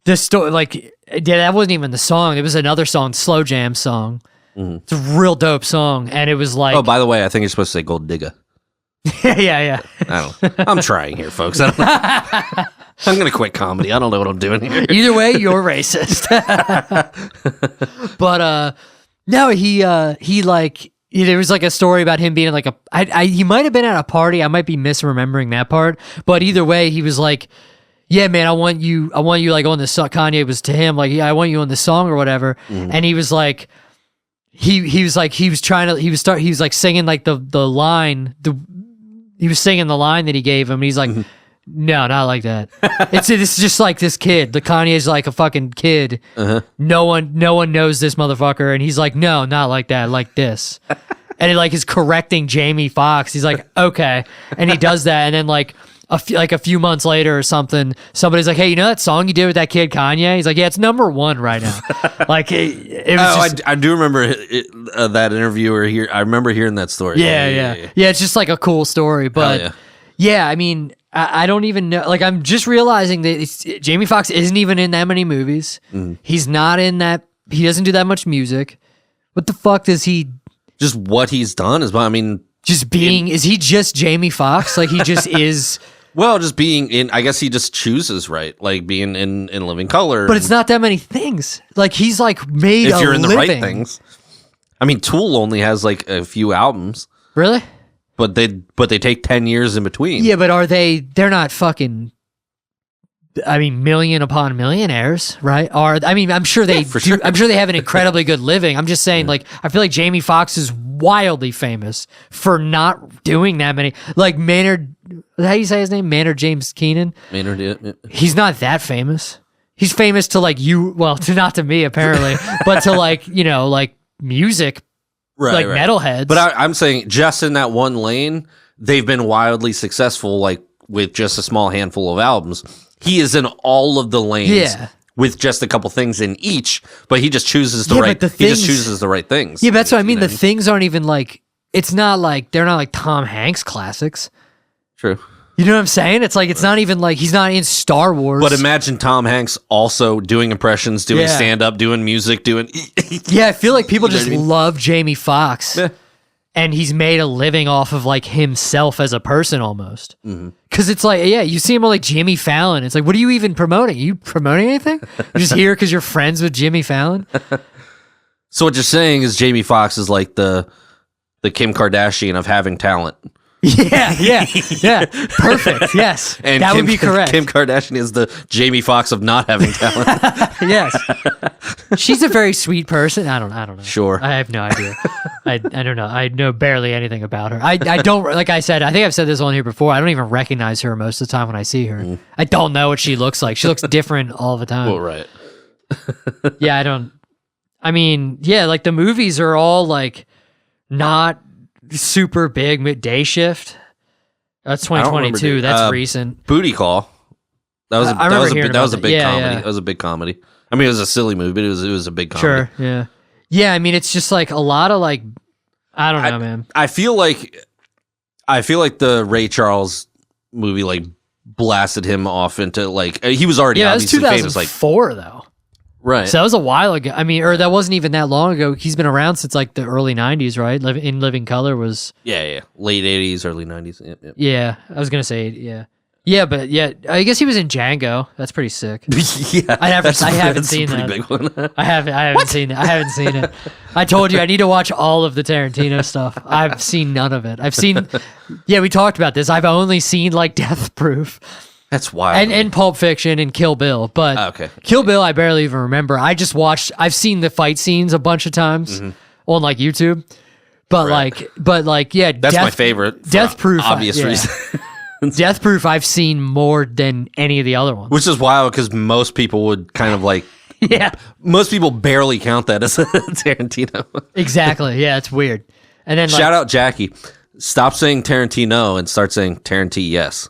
the story, like that wasn't even the song. It was another song, Slow Jam song. Mm-hmm. It's a real dope song, and it was like. Oh, by the way, I think you're supposed to say Gold Digger. Yeah. I'm trying here, folks. I'm going to quit comedy. I don't know what I'm doing here. Either way, you're racist. But no, he like there was like a story about him being like he might have been at a party. I might be misremembering that part. But either way, he was like, "Yeah, man, I want you like on this song." Kanye was to him like, "Yeah, I want you on this song or whatever." Mm-hmm. And he was like. He was singing like the line he was singing the line that he gave him. And he's like, No, not like that. It's just like this kid. The Kanye's like a fucking kid. No one knows this motherfucker, and he's like, no, not like that, like this. And he like is correcting Jamie Foxx. He's like, okay, and he does that, and then like a few months later or something, somebody's like, hey, you know that song you did with that kid Kanye? He's like, yeah, it's number 1 right now. Like it was. I do remember that interview where I remember hearing that story. Yeah. It's just like a cool story, but yeah, I mean. I don't even know. Like, I'm just realizing that Jamie Foxx isn't even in that many movies. He's not in that. He doesn't do that much music. What the fuck does he? Just what he's done is, I mean, just being. Is he just Jamie Foxx? Like he just is. Well, just being in. I guess he just chooses, right? Like being in Living Color. But it's not that many things. Like he's like made. If you're in the living. right things. I mean, Tool only has like a few albums. Really? But they take 10 years in between. Yeah, but they're not fucking, I mean, million upon millionaires, right? I'm sure they do, sure. I'm sure they have an incredibly good living. I'm just saying, like, I feel like Jamie Foxx is wildly famous for not doing that many. Like Maynard, how do you say his name? Maynard James Keenan? Maynard, yeah. He's not that famous. He's famous to like not to me apparently, but to like, like music. Right. Metalheads. But I'm saying just in that one lane, they've been wildly successful, like with just a small handful of albums. He is in all of the lanes with just a couple things in each, but he just chooses he just chooses the right things. Yeah, that's what I mean. The things aren't even like, it's not like, they're not like Tom Hanks classics. True. You know what I'm saying? It's like, it's not even like, he's not in Star Wars. But imagine Tom Hanks also doing impressions, doing stand-up, doing music, doing... Yeah, I feel like people just love Jamie Foxx. Yeah. And he's made a living off of like himself as a person almost. Because it's like, you see him on like Jimmy Fallon. It's like, what are you even promoting? Are you promoting anything? You're just here because you're friends with Jimmy Fallon? So what you're saying is Jamie Foxx is like the Kim Kardashian of having talent. Yeah. Perfect. Yes. And that would be correct. Kim Kardashian is the Jamie Foxx of not having talent. Yes. She's a very sweet person. I don't know. Sure. I have no idea. I don't know. I know barely anything about her. I don't, like I said, I think I've said this on here before. I don't even recognize her most of the time when I see her. I don't know what she looks like. She looks different all the time. Well, right. Yeah, like the movies are all like not super big. Day Shift. That's 2022. That's recent. Booty Call. That was a big comedy. Yeah. That was a big comedy. I mean, it was a silly movie, but it was a big comedy. Sure. Yeah. Yeah. I mean, it's just like a lot of like, I don't know, man. I feel like the Ray Charles movie like blasted him off into like he was already obviously famous. That was 2004 though. Right. So that was a while ago. I mean, or that wasn't even that long ago. He's been around since like the early 90s, right? In Living Color was... Yeah. Late 80s, early 90s. Yep. Yeah, I was going to say, yeah. Yeah, but yeah, I guess he was in Django. That's pretty sick. Yeah. I haven't seen that. Big one. I haven't seen it. I haven't seen it. I told you I need to watch all of the Tarantino stuff. I've seen none of it. We talked about this. I've only seen like Death Proof. That's wild. And Pulp Fiction and Kill Bill. But Kill Bill, I barely even remember. I've seen the fight scenes a bunch of times on like YouTube. But yeah. That's my favorite. Death Proof. Obvious reason. Death Proof, I've seen more than any of the other ones. Which is wild because most people would kind of like. Yeah. Most people barely count that as a Tarantino. Exactly. Yeah, it's weird. And then shout out Jackie. Stop saying Tarantino and start saying Tarantino. Yes.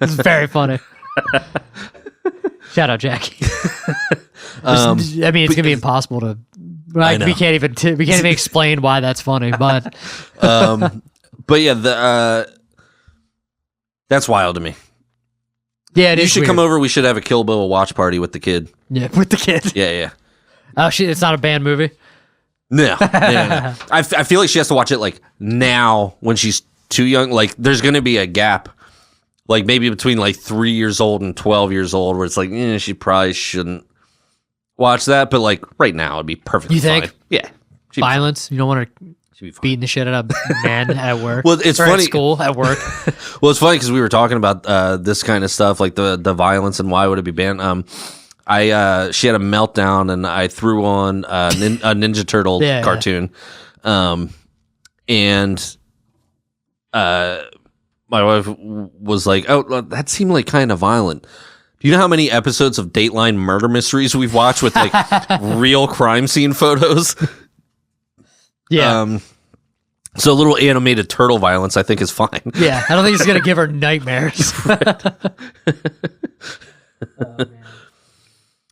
It's very funny. Shout out Jackie. I mean, it's gonna be impossible to. We can't even explain why that's funny, but. But yeah, that's wild to me. Yeah, you should come over. We should have a Kill Bill watch party with the kid. Yeah, with the kid. Yeah. Oh shit! It's not a banned movie. No. I feel like she has to watch it like now when she's too young. Like there's going to be a gap, like maybe between like 3 years old and 12 years old, where it's like she probably shouldn't watch that. But like right now, it'd be perfectly fine. You think? Yeah. Violence. You don't want to beating the shit out of men at work. Well, it's funny. At school, at work. Well, it's funny because we were talking about this kind of stuff, like the violence and why would it be banned. She had a meltdown and I threw on a Ninja Turtle cartoon. And my wife was like, "Oh, that seemed like kind of violent." Do you know how many episodes of Dateline murder mysteries we've watched with like real crime scene photos? Yeah. So a little animated turtle violence, I think, is fine. Yeah, I don't think it's gonna give her nightmares. Oh, man.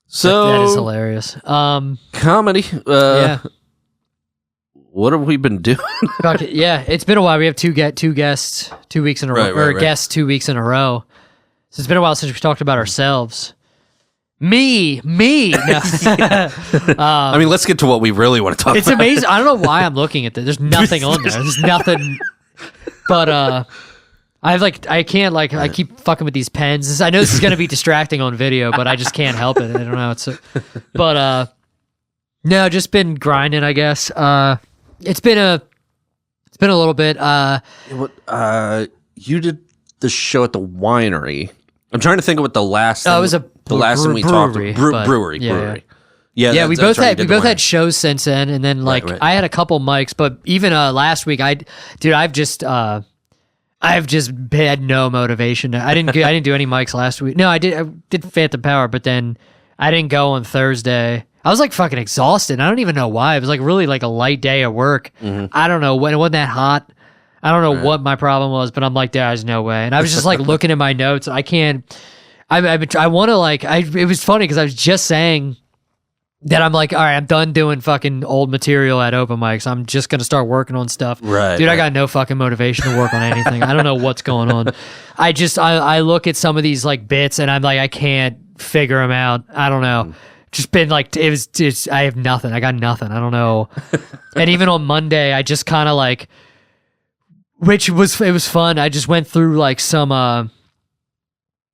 So that is hilarious. Comedy. Yeah. What have we been doing? Yeah, it's been a while. We have two guests 2 weeks in a row, or guests 2 weeks in a row. So it's been a while since we talked about ourselves. Me. No. I mean, let's get to what we really want to talk about. It's amazing. I don't know why I'm looking at this. There's nothing on there. There's nothing. But I can't I keep fucking with these pens. I know this is gonna be distracting on video, but I just can't help it. I don't know. No, just been grinding, I guess. It's been a little bit. You did the show at the winery. I'm trying to think of what the last. It was the last time we talked. Brewery. Yeah. We both had shows since then, and then I had a couple mics, but even last week, I've just had no motivation. I didn't do any mics last week. No, I did Phantom Power, but then I didn't go on Thursday. I was like fucking exhausted. I don't even know why. It was like really like a light day at work. Mm-hmm. I don't know when it wasn't that hot. I don't know what my problem was, but I'm like, there's no way. And I was just like looking at my notes. I can't. I want to it was funny because I was just saying that I'm like, all right, I'm done doing fucking old material at open mics. I'm just gonna start working on stuff. Right, dude. I got no fucking motivation to work on anything. I don't know what's going on. I look at some of these like bits and I'm like, I can't figure them out. I don't know. Just been like, I have nothing. I got nothing. I don't know. And even on Monday, I just kind of like, it was fun. I just went through like some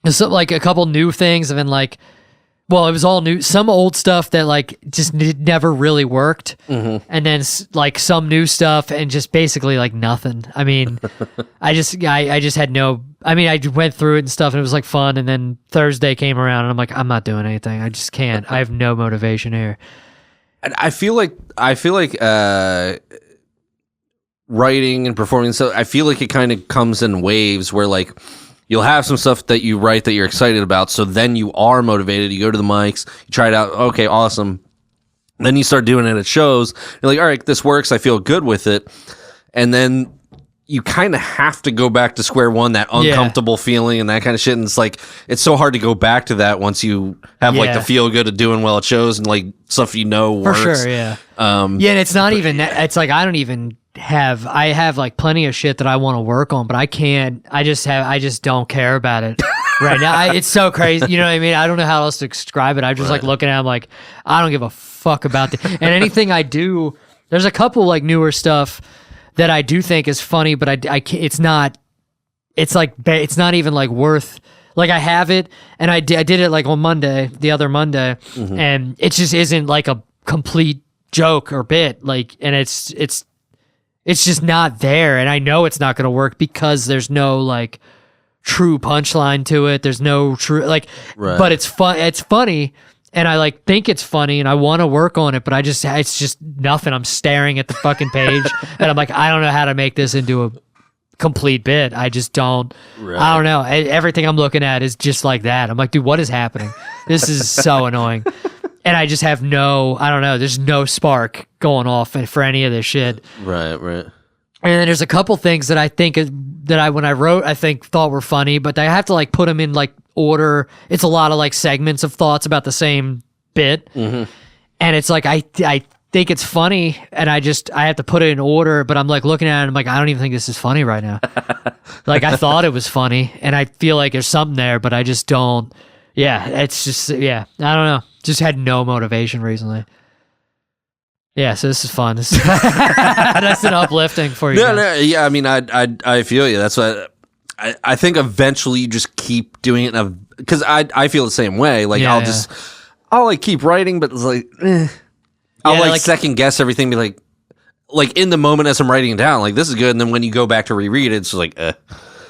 like a couple new things and then like, well, it was all new, some old stuff that like just never really worked. Mm-hmm. And then like some new stuff and just basically like nothing. I mean, I just had no, I mean, I went through it and stuff and it was like fun. And then Thursday came around and I'm like, I'm not doing anything. I just can't. I have no motivation here. I feel like writing and performing, so I feel like it kind of comes in waves where like you'll have some stuff that you write that you're excited about, so then you are motivated, you go to the mics, you try it out, okay, awesome. Then you start doing it at shows, you're like, all right, this works, I feel good with it. And then you kind of have to go back to square one, that uncomfortable feeling and that kind of shit. And it's like, it's so hard to go back to that once you have like the feel good of doing well at shows and like stuff works. For sure, yeah. And it's not even, it's like, I have like plenty of shit that I want to work on, but I can't, I just don't care about it right now. It's so crazy. You know what I mean? I don't know how else to describe it. I'm just like looking at it, I'm like, I don't give a fuck about it. And anything I do, there's a couple like newer stuff that I do think is funny, but I can't, it's not even like worth, like I have it and I did it like on Monday, the other Monday, mm-hmm. and it just isn't like a complete joke or bit, like, and it's just not there, and I know it's not going to work because there's no like true punchline to it. There's no true like, but it's fun. It's funny, and I like think it's funny, and I want to work on it, but it's just nothing. I'm staring at the fucking page, and I'm like, I don't know how to make this into a complete bit. I just don't. Right. I don't know. Everything I'm looking at is just like that. I'm like, dude, what is happening? This is so annoying. And I just have I don't know, there's no spark going off for any of this shit. Right. And then there's a couple things that I think when I wrote, I thought were funny, but I have to like put them in like order. It's a lot of like segments of thoughts about the same bit. Mm-hmm. And it's like, I think it's funny and I have to put it in order, but I'm like looking at it and I'm like, I don't even think this is funny right now. Like I thought it was funny and I feel like there's something there, but I just don't. Yeah, it's just, I don't know. Just had no motivation recently. Yeah, so this is fun. That's an uplifting for you. No, yeah. I mean, I feel you. That's what I think. Eventually, you just keep doing it because I feel the same way. Like I'll like keep writing, but it's like I'll like second guess everything. Be like in the moment as I'm writing it down, like this is good, and then when you go back to reread it, it's just like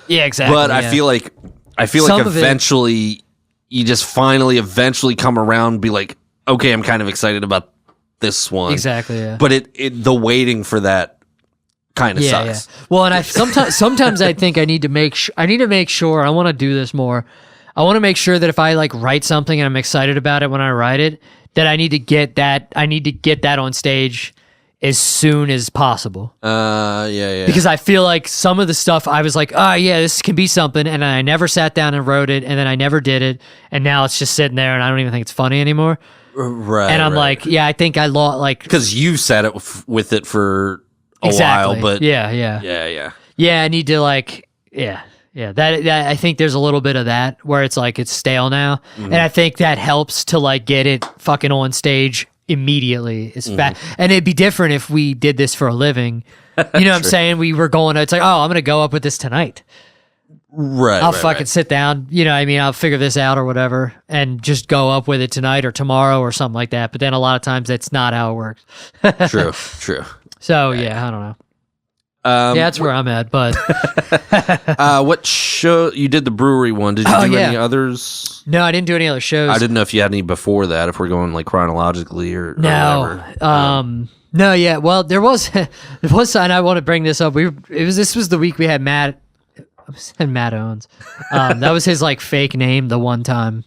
yeah, exactly. But I feel like eventually. You just finally eventually come around and be like, okay, I'm kind of excited about this one. Exactly, yeah. But the waiting for that kind of sucks. Yeah. Well, and I sometimes I think I need to make sure I want to do this more. I want to make sure that if I like write something and I'm excited about it when I write it, that I need to get that on stage as soon as possible. Yeah. Because I feel like some of the stuff I was like, oh yeah, this can be something, and I never sat down and wrote it, and then I never did it, and now it's just sitting there, and I don't even think it's funny anymore. Right. And I'm like, yeah, I think I lost like because you sat it with it for a while, but yeah. I need to like that I think there's a little bit of that where it's like it's stale now, and I think that helps to like get it fucking on stage immediately. It's fast, and it'd be different if we did this for a living. You know what I'm saying? We were going. It's like, oh, I'm gonna go up with this tonight. Right. I'll fucking sit down. You know what I mean? I'll figure this out or whatever, and just go up with it tonight or tomorrow or something like that. But then a lot of times that's not how it works. True. So yeah, I don't know. That's where I'm at. But what show you did the brewery one? Did you do any others? No, I didn't do any other shows. I didn't know if you had any before that. If we're going like chronologically or no. No, yeah. Well, there was, and I want to bring this up. This was the week we had Matt. I said Matt Owens. That was his like fake name the one time.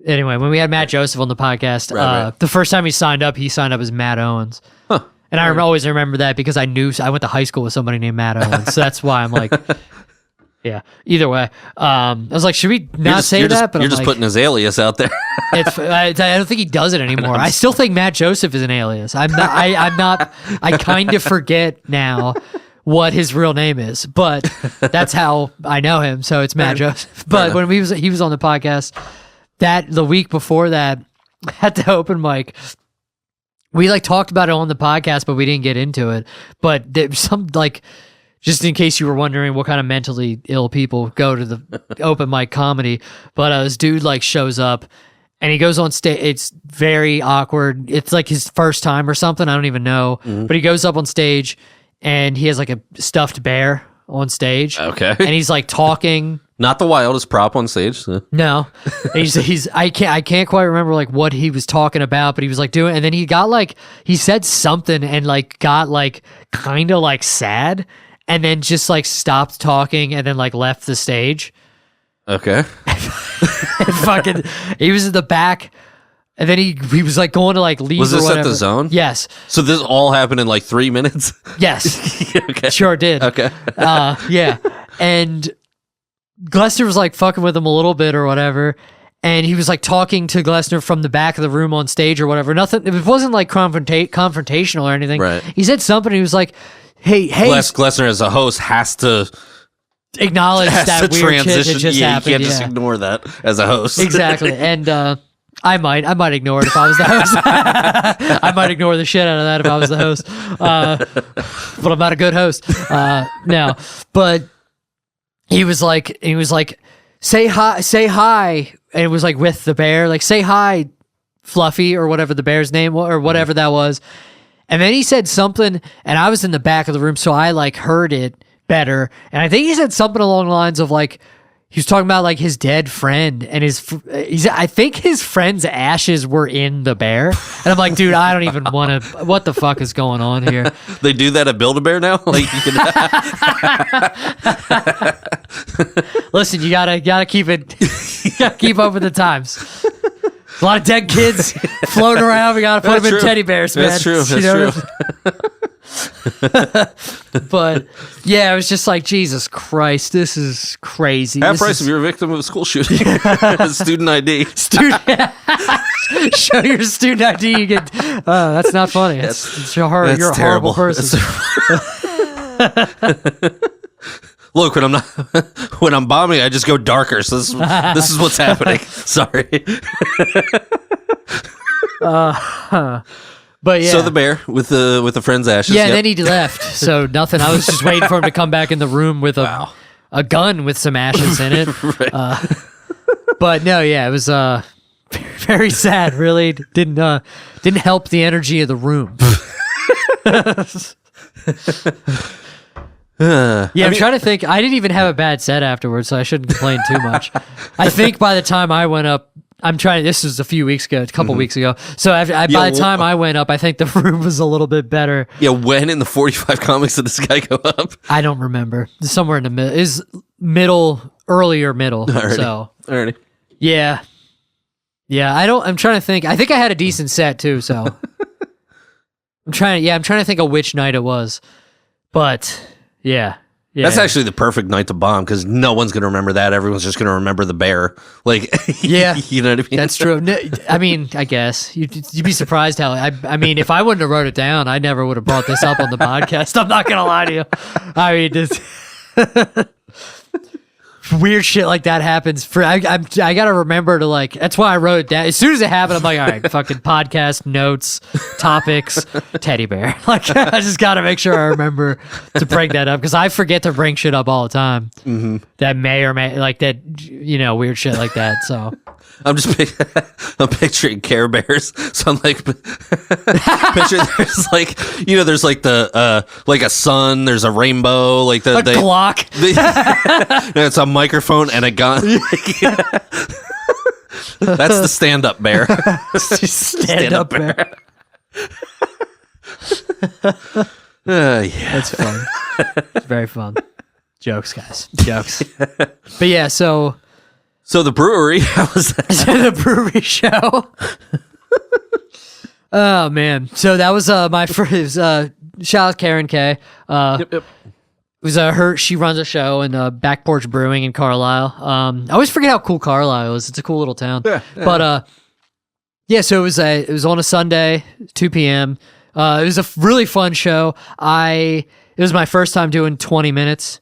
Anyway, when we had Matt Joseph on the podcast, right. The first time he signed up as Matt Owens. Huh. And I always remember that because I went to high school with somebody named Matt Owens. So that's why I'm like, yeah. Either way, I was like, should we not say that? But you're just putting his alias out there. I don't think he does it anymore. I still think Matt Joseph is an alias. I'm not. I kind of forget now what his real name is, but that's how I know him. So it's Matt Joseph. But when he was on the podcast, the week before that at the open mic, we like talked about it on the podcast, but we didn't get into it. But there's some like, just in case you were wondering what kind of mentally ill people go to the open mic comedy, but this dude like shows up and he goes on stage. It's very awkward. It's like his first time or something. I don't even know. But he goes up on stage and he has like a stuffed bear on stage. Okay. And he's like talking. Not the wildest prop on stage. So. No, I can't quite remember like what he was talking about, but he was like doing, and then he said something and like got like kind of like sad, and then just like stopped talking and then like left the stage. Okay. And he was in the back, and then he was like going to like leave. Was this or whatever. at the Zone? Yes. So this all happened in like 3 minutes? Yes. Okay. Sure did. Okay. Yeah, and Glessner was like fucking with him a little bit or whatever, and he was like talking to Glessner from the back of the room on stage or whatever. Nothing. It wasn't like confrontational or anything. Right. He said something. He was like, "Hey, Glessner as a host has to acknowledge that weird shit that just happened. You can't just ignore that as a host." Exactly. And I might ignore it if I was the host. I might ignore the shit out of that if I was the host. But I'm not a good host. No, but. He was like, say hi, and it was like with the bear, like say hi, Fluffy, or whatever the bear's name was, or whatever that was. And then he said something, and I was in the back of the room, so I like heard it better. And I think he said something along the lines of like, he was talking about like his dead friend, and I think his friend's ashes were in the bear. And I'm like, dude, I don't even want to. What the fuck is going on here? They do that at Build-A-Bear now. Like, you can listen, you gotta keep it. You gotta keep up with the times. A lot of dead kids floating around. We gotta put them in teddy bears, man. That's true. That's true. But yeah, it was just like, Jesus Christ, this is crazy. Half price if you're a victim of a school shooting. Student ID. Show your student ID. You get. That's not funny. You're a horrible person. Look, when I'm bombing, I just go darker. So this is what's happening. Sorry. But yeah. So the bear with the friend's ashes. Yeah, then he left. So nothing. I was just waiting for him to come back in the room with a gun with some ashes in it. Right. But no, yeah, it was very sad. Really didn't help the energy of the room. I'm trying to think. I didn't even have a bad set afterwards, so I shouldn't complain too much. I think by the time I went up, I'm trying. This was a few weeks ago, a couple weeks ago. So by the time I went up, I think the room was a little bit better. Yeah, when in the 45 comics did this guy go up? I don't remember. Somewhere in the middle. Is earlier middle. Alrighty. So Alrighty. yeah. I'm trying to think. I think I had a decent set too. So I'm trying to think of which night it was. But yeah. That's actually the perfect night to bomb because no one's going to remember that. Everyone's just going to remember the bear. Like, yeah, you know what I mean? That's true. I mean, I guess you'd be surprised how. I mean, if I wouldn't have wrote it down, I never would have brought this up on the podcast. I'm not gonna lie to you. I mean, just weird shit like that happens. I gotta remember to like. That's why I wrote it down. As soon as it happened, I'm like, all right, fucking podcast notes, topics, teddy bear. Like, I just gotta make sure I remember to bring that up because I forget to bring shit up all the time. Mm-hmm. That may or may like that, weird shit like that. So I'm picturing Care Bears. So I'm like, picture there's like, there's like the like a sun, there's a rainbow, like the Glock. It's a microphone and a gun. That's the stand-up bear. Stand-up bear. Yeah, that's fun. It's very fun. Jokes, guys. Jokes. But yeah, so the brewery, how was that? The brewery show. Oh man, so that was my first. Shout out Karen K. Yep. It was her. She runs a show in Back Porch Brewing in Carlisle. I always forget how cool Carlisle is. It's a cool little town. Yeah. But yeah. So it was on a Sunday, 2 p.m. It was a really fun show. It was my first time doing 20 minutes.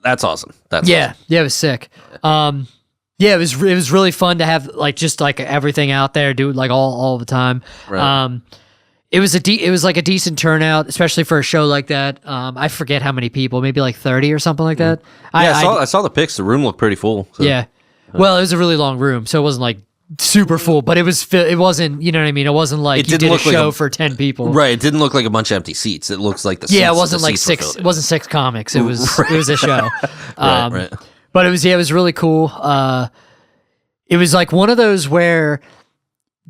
That's awesome. Yeah, it was sick. Yeah, it was really fun to have like just like everything out there, do like all the time. Right. It was like a decent turnout, especially for a show like that. I forget how many people, maybe like 30 or something like that. I saw the pics. The room looked pretty full. So. Yeah. Well, it was a really long room, so it wasn't like super full, but it wasn't, you know what I mean? It wasn't like you did a show for 10 people. Right. It didn't look like a bunch of empty seats. It looks like the seats. Yeah, it wasn't like it wasn't 6 comics. It was it was a show. Right. But it was really cool. It was like one of those where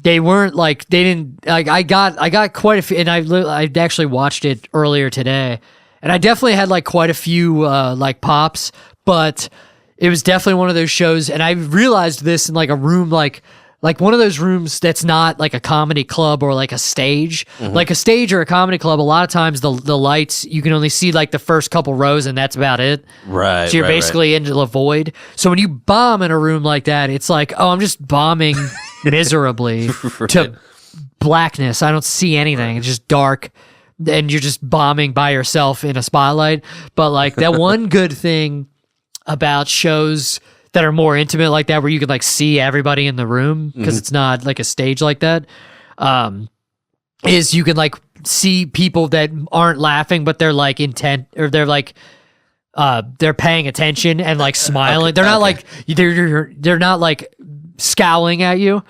they didn't like I got quite a few, and I actually watched it earlier today, and I definitely had like quite a few like pops, but it was definitely one of those shows, and I realized this in like a room like one of those rooms that's not like a comedy club or like a stage. Mm-hmm. Like a stage or a comedy club, a lot of times the lights, you can only see like the first couple rows and that's about it. Right. So you're basically into the void. So when you bomb in a room like that, it's like, oh, I'm just bombing miserably to blackness. I don't see anything. It's just dark and you're just bombing by yourself in a spotlight. But like that one good thing about shows that are more intimate like that, where you can like see everybody in the room because it's not like a stage like that, is you can like see people that aren't laughing, but they're like intent, or they're like they're paying attention and like smiling. They're not like they're not like scowling at you.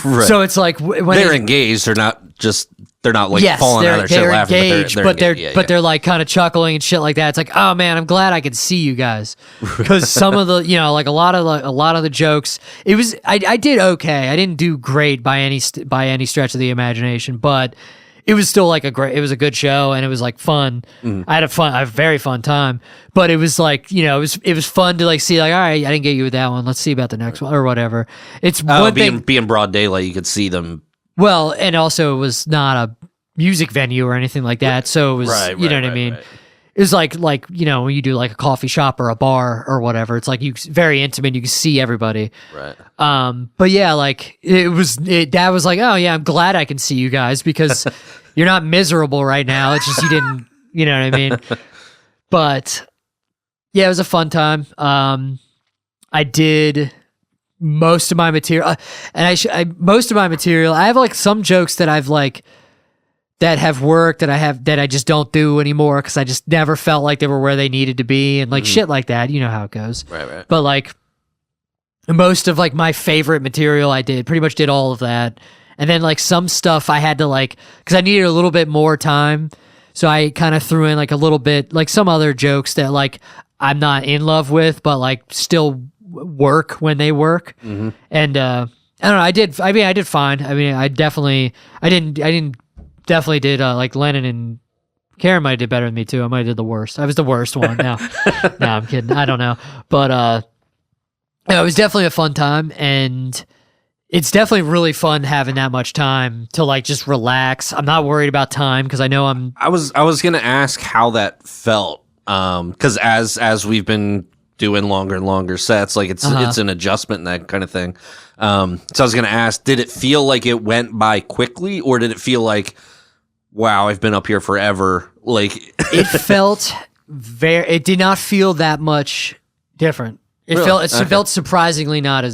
Right. So it's like when they're engaged, they're not like falling out of their shit laughing, engaged, but they're like kind of chuckling and shit like that. It's like, oh man, I'm glad I could see you guys, because some of the, like a lot of the jokes, it was I did okay. I didn't do great by any stretch of the imagination, but it was still like it was a good show and it was like fun. I had a very fun time, but it was like, it was fun to like see like, all right, I didn't get you with that one. Let's see about the next one or whatever. It's one thing being broad daylight, you could see them. Well, and also it was not a music venue or anything like that, so it was, you know what I mean? Right. It was like when you do like a coffee shop or a bar or whatever, it's like very intimate, you can see everybody. Right. But yeah, like Dad was like, oh yeah, I'm glad I can see you guys because you're not miserable right now. It's just you didn't, you know what I mean? But yeah, it was a fun time. I did most of my material, and most of my material, I have like some jokes that I've like that have worked that I just don't do anymore because I just never felt like they were where they needed to be, and like shit like that. You know how it goes. Right. But like most of like my favorite material, I pretty much did all of that, and then like some stuff I had to like, because I needed a little bit more time, so I kind of threw in like a little bit like some other jokes that like I'm not in love with, but like still work when they work. And I don't know. I did fine. I mean, I didn't definitely did like Lennon and Karen might have did better than me too. I might have did the worst. I was the worst one. No, no, I'm kidding. I don't know, but it was definitely a fun time, and it's definitely really fun having that much time to like just relax. I'm not worried about time because I know I was gonna ask how that felt, because as we've been doing longer and longer sets, like it's an adjustment and that kind of thing. So I was gonna ask, did it feel like it went by quickly, or did it feel like, wow, I've been up here forever? Like it felt it did not feel that much different. It Really? felt surprisingly not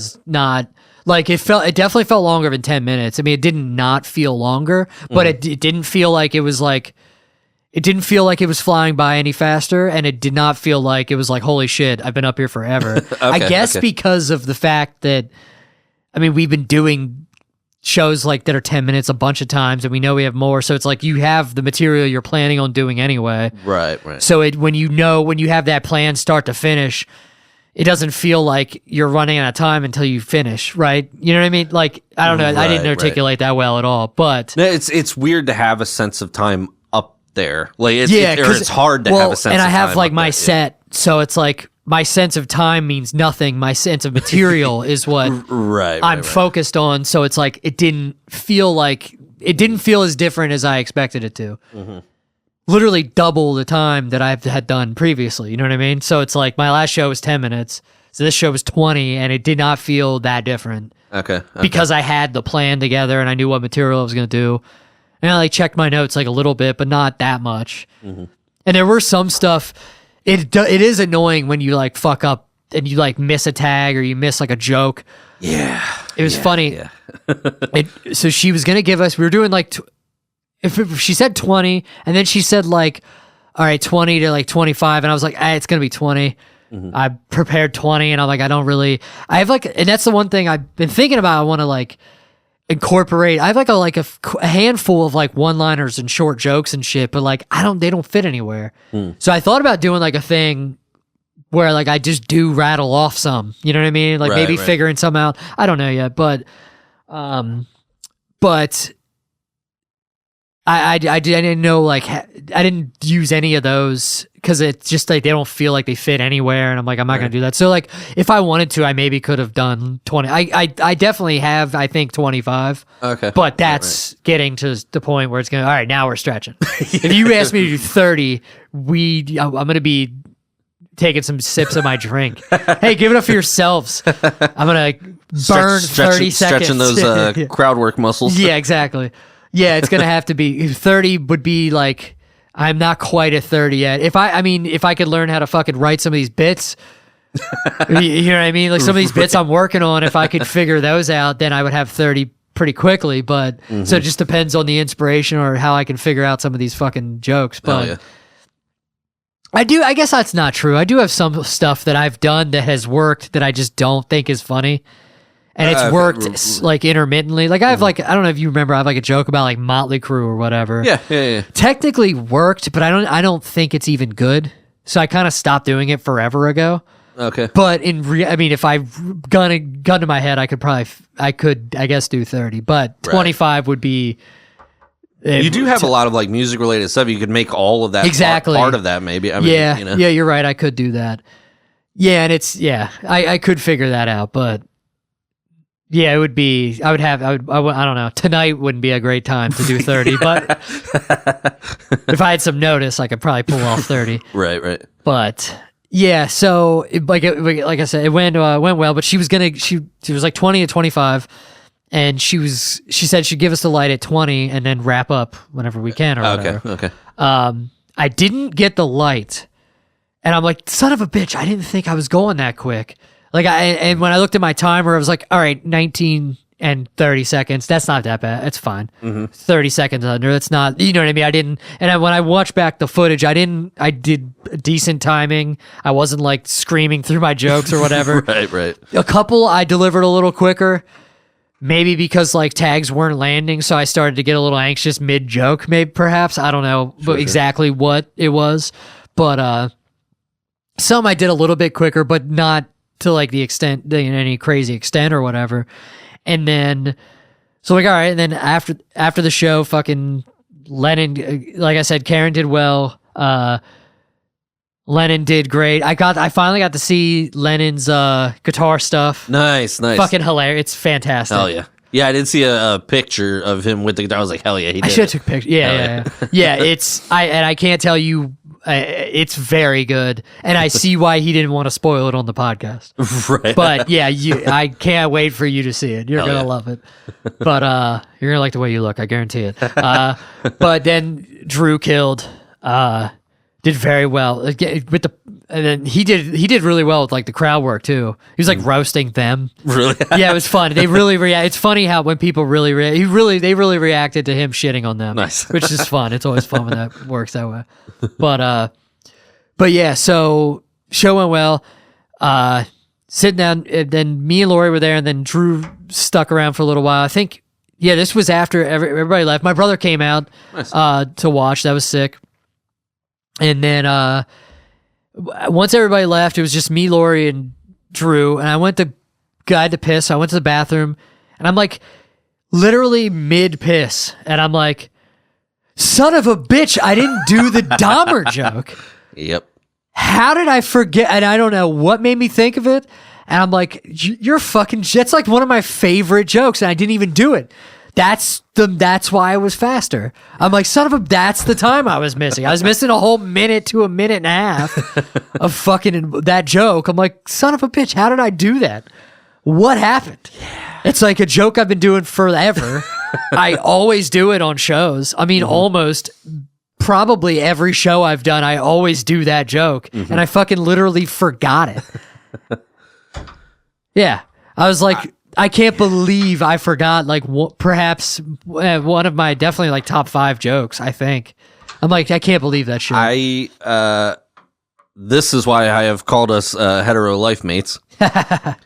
like it definitely felt longer than 10 minutes. I mean, it did not feel longer, but it didn't feel like it was like, it didn't feel like it was flying by any faster, and it did not feel like it was like, holy shit, I've been up here forever. I guess because of the fact that, I mean, we've been doing shows like that are 10 minutes a bunch of times, and we know we have more, so it's like you have the material you're planning on doing anyway. Right. So when you have that plan start to finish, it doesn't feel like you're running out of time until you finish, right? You know what I mean? Like, I don't know. I didn't articulate that well at all, but no, it's weird to have a sense of time up there. Like, it's hard to have a sense of time. And I have like up my there, set, so it's like my sense of time means nothing. My sense of material is what I'm focused on. So it's like it didn't feel as different as I expected it to. Mm-hmm. Literally double the time that I had done previously. You know what I mean? So it's like my last show was 10 minutes. So this show was 20, and it did not feel that different. Okay. Because I had the plan together and I knew what material I was going to do. And I like checked my notes like a little bit, but not that much. Mm-hmm. And there were some stuff. It is annoying when you like fuck up and you like miss a tag or you miss like a joke. Yeah. It was funny. Yeah. So she was going to give us, we were doing like, if she said 20, and then she said like, all right, 20 to like 25, and I was like, it's gonna be 20. Mm-hmm. I prepared 20, and I'm like, I have like, and that's the one thing I've been thinking about. I want to like incorporate. I have like a handful of like one-liners and short jokes and shit, but like they don't fit anywhere. So I thought about doing like a thing where like I just do rattle off some, you know what I mean? Like maybe figuring some out. I don't know yet, but I didn't know, like, I didn't use any of those because it's just like they don't feel like they fit anywhere, and I'm like, I'm not gonna do that. So like, if I wanted to, I maybe could have done 20. I definitely have, I think 25. Okay, but that's getting to the point where it's gonna. All right, now we're stretching. If you ask me to do 30, I'm gonna be taking some sips of my drink. Hey, give it up for yourselves. I'm gonna burn 30 seconds. Stretching those crowd work muscles. Yeah, exactly. Yeah, it's gonna have to be 30. Would be like, I'm not quite at 30 yet. If I could learn how to fucking write some of these bits, you know what I mean? Like some of these bits I'm working on, if I could figure those out, then I would have 30 pretty quickly. But so it just depends on the inspiration or how I can figure out some of these fucking jokes. But I guess that's not true. I do have some stuff that I've done that has worked that I just don't think is funny. And it's worked like intermittently. Like I have like, I don't know if you remember, I have like a joke about like Motley Crue or whatever. Yeah. Technically worked, but I don't think it's even good. So I kind of stopped doing it forever ago. Okay. But I mean, if I gun to my head, I could I guess do 30, but 25 would be. You do have a lot of like music related stuff. You could make all of that part of that maybe. I mean, yeah, you're right. I could do that. Yeah, and I could figure that out, but. Yeah, it would be. I don't know. Tonight wouldn't be a great time to do 30, but if I had some notice, I could probably pull off 30. Right. But yeah, so like I said, it went well. But she was like 20 to 25, and she said she'd give us the light at 20 and then wrap up whenever we can or whatever. Okay. I didn't get the light, and I'm like, son of a bitch! I didn't think I was going that quick. Like and when I looked at my timer, I was like, all right, 19 and 30 seconds. That's not that bad. It's fine. 30 seconds under. That's not, you know what I mean? When I watched back the footage, I did decent timing. I wasn't like screaming through my jokes or whatever. Right. A couple I delivered a little quicker, maybe because like tags weren't landing. So I started to get a little anxious mid joke, maybe perhaps. I don't know exactly what it was, but some I did a little bit quicker, but not to like the extent, any crazy extent or whatever. And then, so like, all right. And then after the show, fucking Lennon, like I said, Karen did well. Lennon did great. I finally got to see Lennon's guitar stuff. Nice. Fucking hilarious. It's fantastic. Hell yeah. Yeah, I did see a picture of him with the guitar. I was like, hell yeah, he did. I should have took pictures. Yeah. I can't tell you, it's very good, and I see why he didn't want to spoil it on the podcast. Right. But yeah, I can't wait for you to see it. You're gonna love it. But you're gonna like the way you look. I guarantee it. But then Drew killed. Did very well with and then he did really well with like the crowd work too. He was like roasting them. Really? Yeah, it was fun. They really react. It's funny how when people really they really reacted to him shitting on them. Nice. Which is fun. It's always fun when that works that way. But yeah, so show went well. Sitting down, and then me and Lori were there, and then Drew stuck around for a little while. I think this was after everybody left. My brother came out to watch. That was sick. And then once everybody left, it was just me, Lori, and Drew. And I went to piss. I went to the bathroom, and I'm like literally mid piss, and I'm like, son of a bitch, I didn't do the Dahmer joke. Yep. How did I forget? And I don't know what made me think of it. And I'm like, you're fucking, that's like one of my favorite jokes, and I didn't even do it. That's why I was faster. I'm like, son of a, that's the time I was missing. I was missing a whole minute to a minute and a half of fucking that joke. I'm like, son of a bitch, how did I do that? What happened? Yeah. It's like a joke I've been doing forever. I always do it on shows. I mean, almost probably every show I've done, I always do that joke. And I fucking literally forgot it. Yeah. I was like, I can't believe I forgot, like, perhaps one of my definitely like top 5 jokes, I think. I'm like, I can't believe that shit. This is why I have called us hetero life mates. Because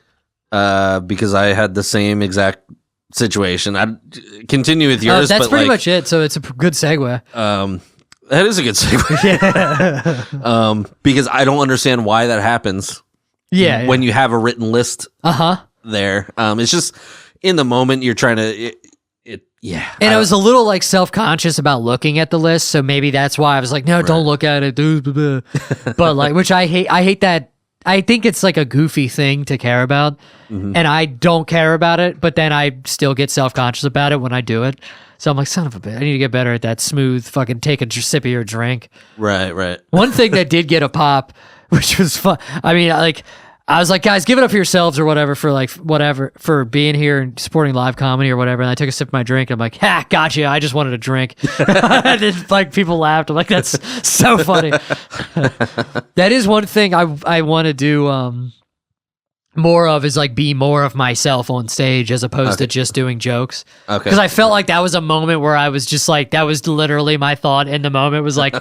I had the same exact situation. I continue with yours. That's but pretty much it. So it's a good segue. That is a good segue. Because I don't understand why that happens. Yeah. When you have a written list. There. It's just in the moment you're trying to. Yeah. And I was a little like self-conscious about looking at the list, so maybe that's why I was like, no, don't look at it, dude. But like, which I hate that. I think it's like a goofy thing to care about, and I don't care about it, but then I still get self-conscious about it when I do it. So I'm like, son of a bitch, I need to get better at that smooth fucking take a sip of your drink. Right. One thing that did get a pop, which was fun. I mean, like, I was like, guys, give it up for yourselves or whatever for being here and supporting live comedy or whatever. And I took a sip of my drink. And I'm like, gotcha. I just wanted a drink. And then, like, people laughed. I'm like, that's so funny. That is one thing I want to do more of, is like be more of myself on stage as opposed to just doing jokes. Okay. Because I felt like that was a moment where I was just like, that was literally my thought in the moment, was like,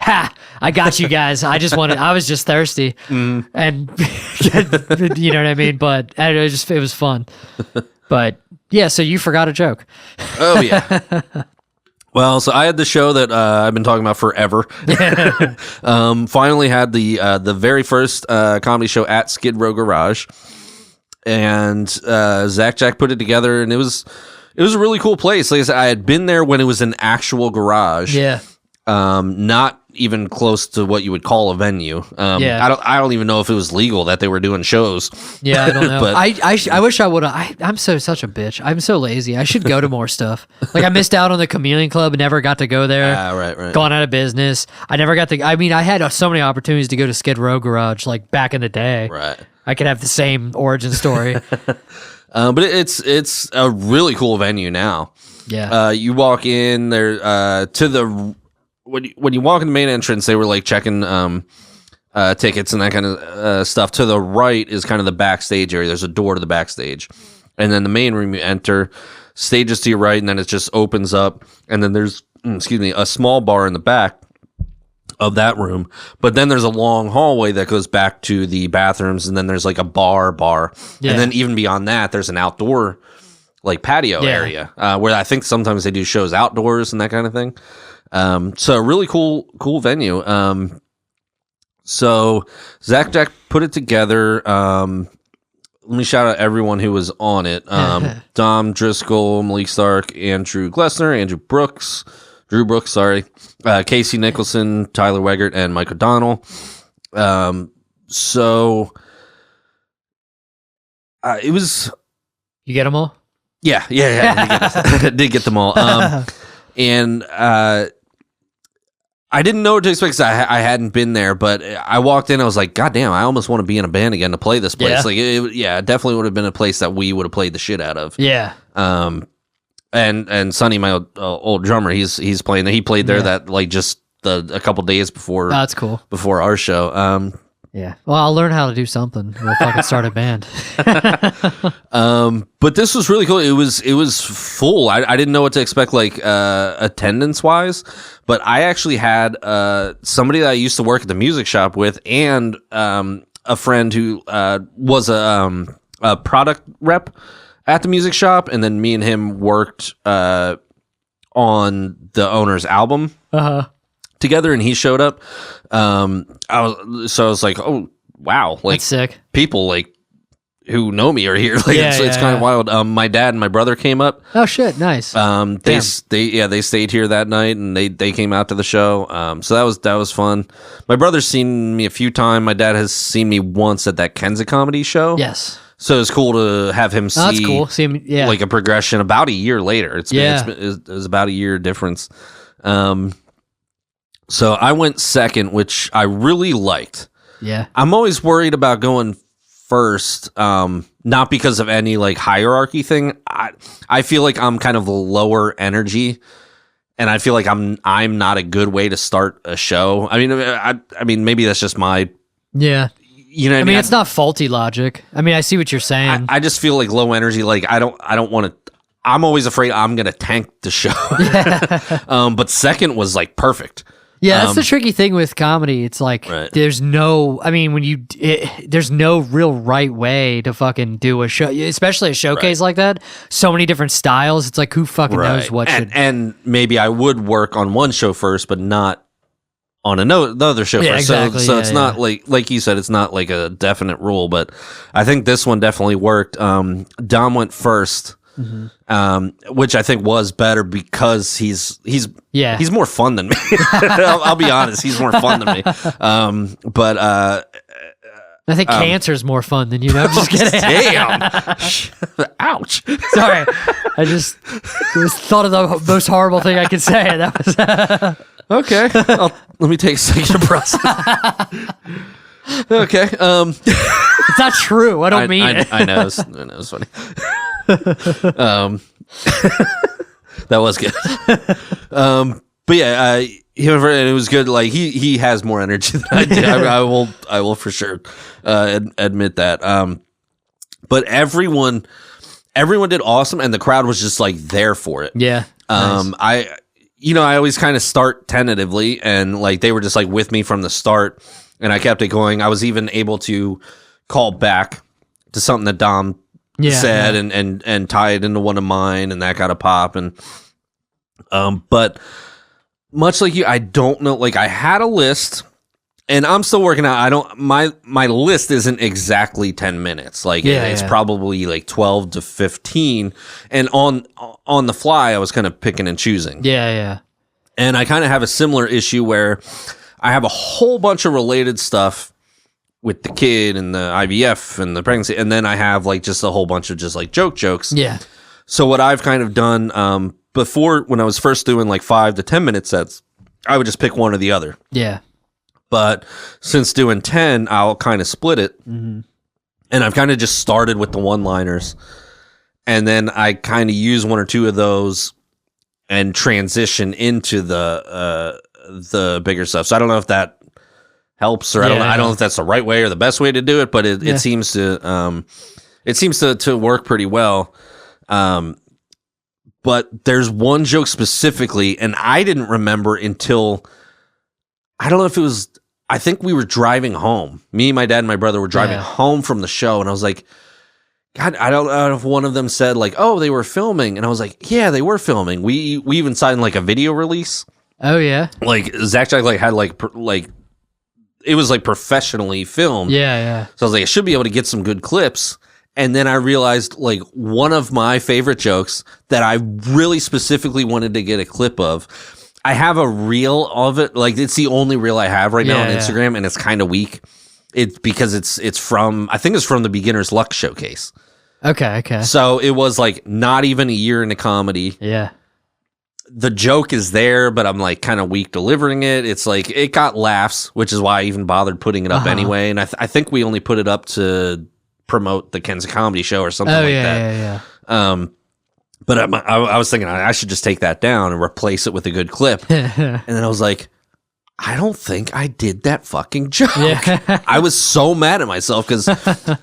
I got you guys. I was just thirsty. And you know what I mean? But it was fun. But yeah, so you forgot a joke. Oh yeah. Well, so I had the show that I've been talking about forever. Finally had the very first comedy show at Skid Row Garage, and Zach Jack put it together, and it was a really cool place. Like I said, I had been there when it was an actual garage. Yeah. Not even close to what you would call a venue. I don't even know if it was legal that they were doing shows. Yeah, I don't know. But I wish I would have. I'm such a bitch. I'm so lazy. I should go to more stuff. Like, I missed out on the Chameleon Club and never got to go there. Right. Gone out of business. I never got to. I mean, I had so many opportunities to go to Skid Row Garage, like back in the day. Right. I could have the same origin story. But it's a really cool venue now. Yeah. You walk in there to the. When you walk in the main entrance, they were like checking tickets and that kind of stuff. To the right is kind of the backstage area. There's a door to the backstage, and then the main room you enter. Stage is to your right, and then it just opens up, and then there's a small bar in the back of that room. But then there's a long hallway that goes back to the bathrooms, and then there's like a bar, and then even beyond that, there's an outdoor like patio area where I think sometimes they do shows outdoors and that kind of thing. So really cool venue. So Zach Jack put it together. let me shout out everyone who was on it. Dom Driscoll, Malik Stark, Andrew Glessner, Drew Brooks, sorry, Casey Nicholson, Tyler Weggert, and Mike O'Donnell. So it was. You get them all? Yeah. I did get them all. And I didn't know what to expect because I hadn't been there, but I walked in, I was like, God damn, I almost want to be in a band again to play this place. Yeah. Like, it definitely would have been a place that we would have played the shit out of. Yeah. And Sonny, my old drummer, he's playing there. He played there that like just a couple days before. That's cool. Before our show. Yeah. Well, I'll learn how to do something. We'll fucking start a band. But this was really cool. It was full. I didn't know what to expect, like attendance wise, but I actually had somebody that I used to work at the music shop with, and a friend who was a product rep at the music shop, and then me and him worked on the owner's album. Together, and he showed up. I was like, oh wow, like that's sick. People like who know me are here. Like it's kind of wild. My dad and my brother came up. Oh shit, nice. They stayed here that night, and they came out to the show. So that was fun. My brother's seen me a few times. My dad has seen me once at that Kenza comedy show. Yes. So it's cool to have him see. That's cool. See him, like a progression about a year later. It was about a year difference. So I went second, which I really liked. Yeah. I'm always worried about going first, not because of any like hierarchy thing. I feel like I'm kind of lower energy, and I feel like I'm not a good way to start a show. I mean maybe that's just my you know what I mean? It's not faulty logic. I mean, I see what you're saying. I just feel like low energy, like I don't want to. I'm always afraid I'm going to tank the show. But second was like perfect. Yeah, that's the tricky thing with comedy. It's like there's no, I mean, there's no real right way to fucking do a show, especially a showcase like that. So many different styles. It's like who fucking knows what should. And maybe I would work on one show first, but not on the other show first. Exactly. So it's not like you said, it's not like a definite rule. But I think this one definitely worked. Dom went first. Which I think was better because he's more fun than me. I'll be honest, he's more fun than me. But I think cancer's more fun than you. I'm just kidding. Damn! Ouch! Sorry, I just thought of the most horrible thing I could say. That was okay. Let me take a second to process. Okay. It's not true. I don't mean it. I know. It's funny. That was good. But yeah, it was good. Like he has more energy than I do. I will for sure admit that. But everyone did awesome, and the crowd was just like there for it. Yeah. Nice. I always kind of start tentatively, and like they were just like with me from the start, and I kept it going. I was even able to call back to something that Dom said and tie it into one of mine, and that got a pop. And but much like you, I don't know, like I had a list, and I'm still working out. My list isn't exactly 10 minutes. Like it's probably like 12 to 15, and on the fly I was kind of picking and choosing. And I kind of have a similar issue where I have a whole bunch of related stuff with the kid and the IVF and the pregnancy, and then I have like just a whole bunch of just like jokes. Yeah. So what I've kind of done before, when I was first doing like 5 to 10 minute sets, I would just pick one or the other. Yeah. But since doing 10, I'll kind of split it. And I've kind of just started with the one-liners, and then I kind of use one or two of those and transition into the bigger stuff. So I don't know if that helps, or I don't know if that's the right way or the best way to do it, but it seems to work pretty well. But there's one joke specifically, and I didn't remember until, I don't know if it was, I think we were driving home. Me, my dad, and my brother were driving home from the show, and I was like, God, I don't know if one of them said like, oh, they were filming, and I was like, yeah, they were filming. We even signed like a video release. Oh yeah, like Zach Jack like had like it was like professionally filmed. Yeah. So I was like, I should be able to get some good clips. And then I realized like one of my favorite jokes that I really specifically wanted to get a clip of. I have a reel of it. Like it's the only reel I have right now on Instagram, and it's kind of weak. It's because it's from, I think it's from the Beginner's Luck Showcase. Okay. So it was like not even a year into comedy. Yeah. The joke is there, but I'm like kind of weak delivering it. It's like it got laughs, which is why I even bothered putting it up anyway. And I think we only put it up to promote the Ken's Comedy Show or something like that. Yeah. But I was thinking I should just take that down and replace it with a good clip. And then I was like, I don't think I did that fucking joke. Yeah. I was so mad at myself because,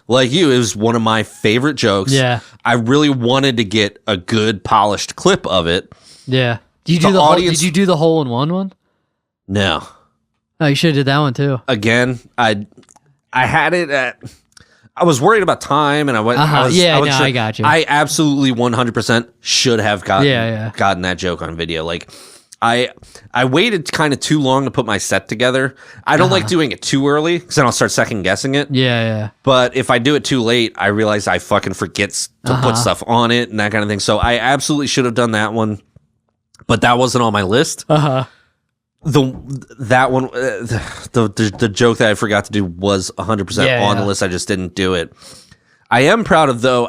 like you, it was one of my favorite jokes. Yeah. I really wanted to get a good polished clip of it. Yeah. Did you do the hole-in-one one? No. Oh, you should have did that one too. Again, I had it at... I was worried about time, and I went. I got you. I absolutely 100% should have gotten that joke on video. Like, I waited kind of too long to put my set together. I don't like doing it too early because then I'll start second guessing it. Yeah. But if I do it too late, I realize I fucking forget to put stuff on it and that kind of thing. So I absolutely should have done that one, but that wasn't on my list. The joke that I forgot to do was 100% on the list. I just didn't do it. I am proud of though.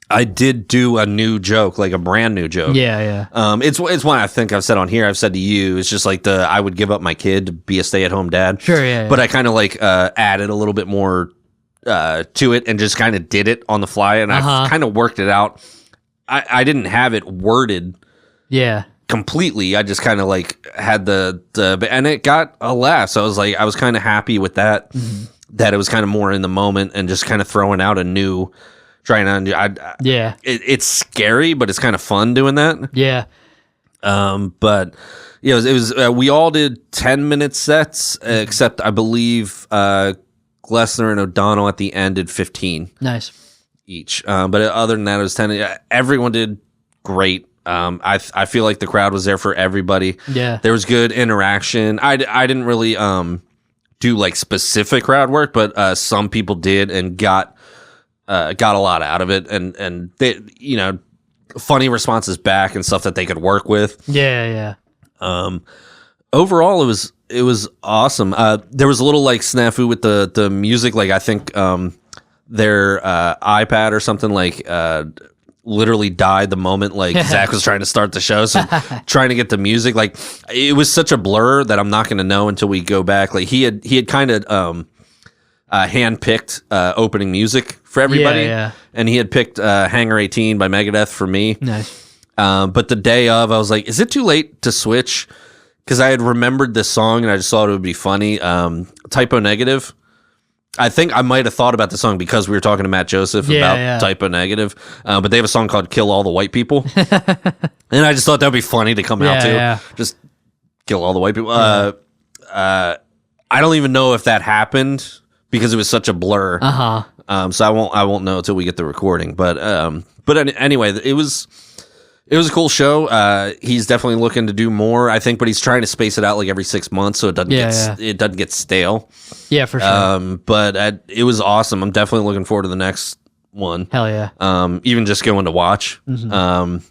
I did do a new joke, like a brand new joke. Yeah. It's one I think I've said on here. I've said to you. It's just like I would give up my kid to be a stay-at-home dad. Sure. Yeah. But I kind of like added a little bit more to it and just kind of did it on the fly, and I kind of worked it out. I didn't have it worded. Yeah. Completely. I just kind of like had the and it got a laugh. So I was kind of happy with that. That it was kind of more in the moment and just kind of throwing out a new, trying to. It's scary, but it's kind of fun doing that. Yeah. But it was we all did 10-minute sets, except I believe Glessner and O'Donnell at the end did 15. Nice. Each. But other than that, it was 10. Everyone did great. I feel like the crowd was there for everybody. Yeah. There was good interaction. I didn't really do like specific crowd work, but some people did and got a lot out of it, and they, funny responses back and stuff that they could work with. Yeah. Overall it was awesome. There was a little like snafu with the music, like I think their iPad or something like literally died the moment like Zach was trying to start the show, so trying to get the music, like it was such a blur that I'm not going to know until we go back. Like he had kind of hand-picked opening music for everybody, and he had picked Hangar 18 by Megadeth for me. Nice. But the day of, I was like, is it too late to switch? Because I had remembered this song and I just thought it would be funny. Typo Negative. I think I might have thought about the song because we were talking to Matt Joseph about Typo Negative, but they have a song called Kill All the White People. And I just thought that would be funny to come out to. Yeah. Just kill all the white people. I don't even know if that happened because it was such a blur. So I won't know until we get the recording. But anyway, it was a cool show. He's definitely looking to do more, I think, but he's trying to space it out like every 6 months so it doesn't get stale. Yeah, for sure. But it was awesome. I'm definitely looking forward to the next one. Hell yeah. Even just going to watch. It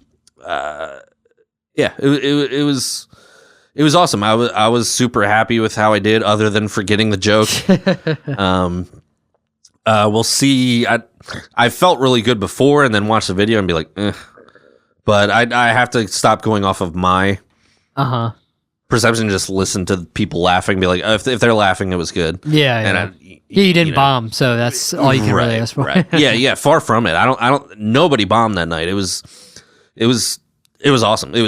was awesome. I was super happy with how I did, other than forgetting the joke. We'll see. I felt really good before, and then watch the video and be like, eh. But I have to stop going off of my perception, just listen to people laughing, be like, oh, if they're laughing, it was good. Yeah. You didn't bomb, so that's all you can really ask for. Right. Yeah. Far from it. Nobody bombed that night. It was awesome. It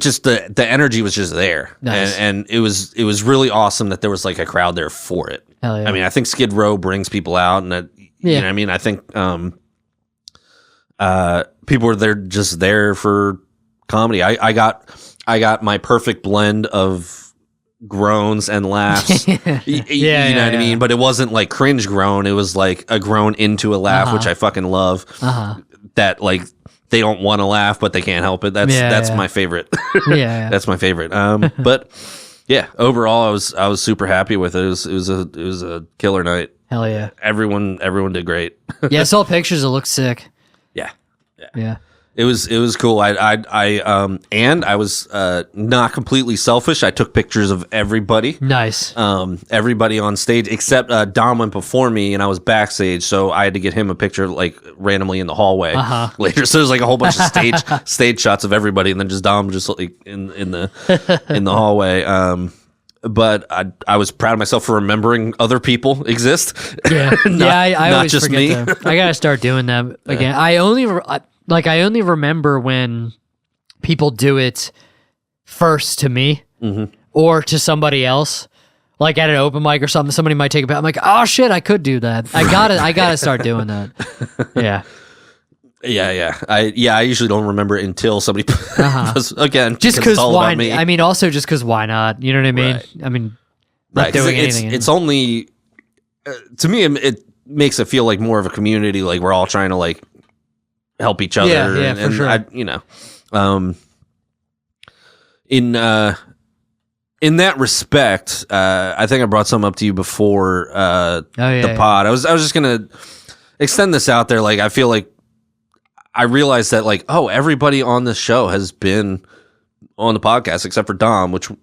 just the energy was just there. Nice. And it was really awesome that there was like a crowd there for it. Hell yeah. I mean, I think Skid Row brings people out, and that, you know what I mean? I think people were there for comedy. I got my perfect blend of groans and laughs. You know what I mean? But it wasn't like cringe groan. It was like a groan into a laugh, which I fucking love. That like they don't want to laugh, but they can't help it. That's my favorite. That's my favorite. But yeah, overall, I was super happy with it. It was a killer night. Hell yeah. Everyone did great. Yeah, I saw pictures. It looked sick. Yeah. It was cool. And I was not completely selfish. I took pictures of everybody. Nice. Everybody on stage except Dom went before me, and I was backstage, so I had to get him a picture like randomly in the hallway later. So there's like a whole bunch of stage shots of everybody, and then just Dom just like in the hallway. But I was proud of myself for remembering other people exist. Yeah, I not always just forget me. them. I gotta start doing that again. I only remember when people do it first to me or to somebody else, like at an open mic or something. Somebody might take a. I'm like, oh shit, I could do that. I gotta start doing that. Yeah. Yeah. I usually don't remember until somebody again just because why? Me. I mean, also just because why not? You know what I mean? Right. I mean, not doing anything. It's only to me. It makes it feel like more of a community. Like we're all trying to like help each other. Yeah, for sure. In that respect, I think I brought some up to you before the pod. I was just gonna extend this out there. Like I feel like I realized that like, oh, everybody on this show has been on the podcast except for Dom, which we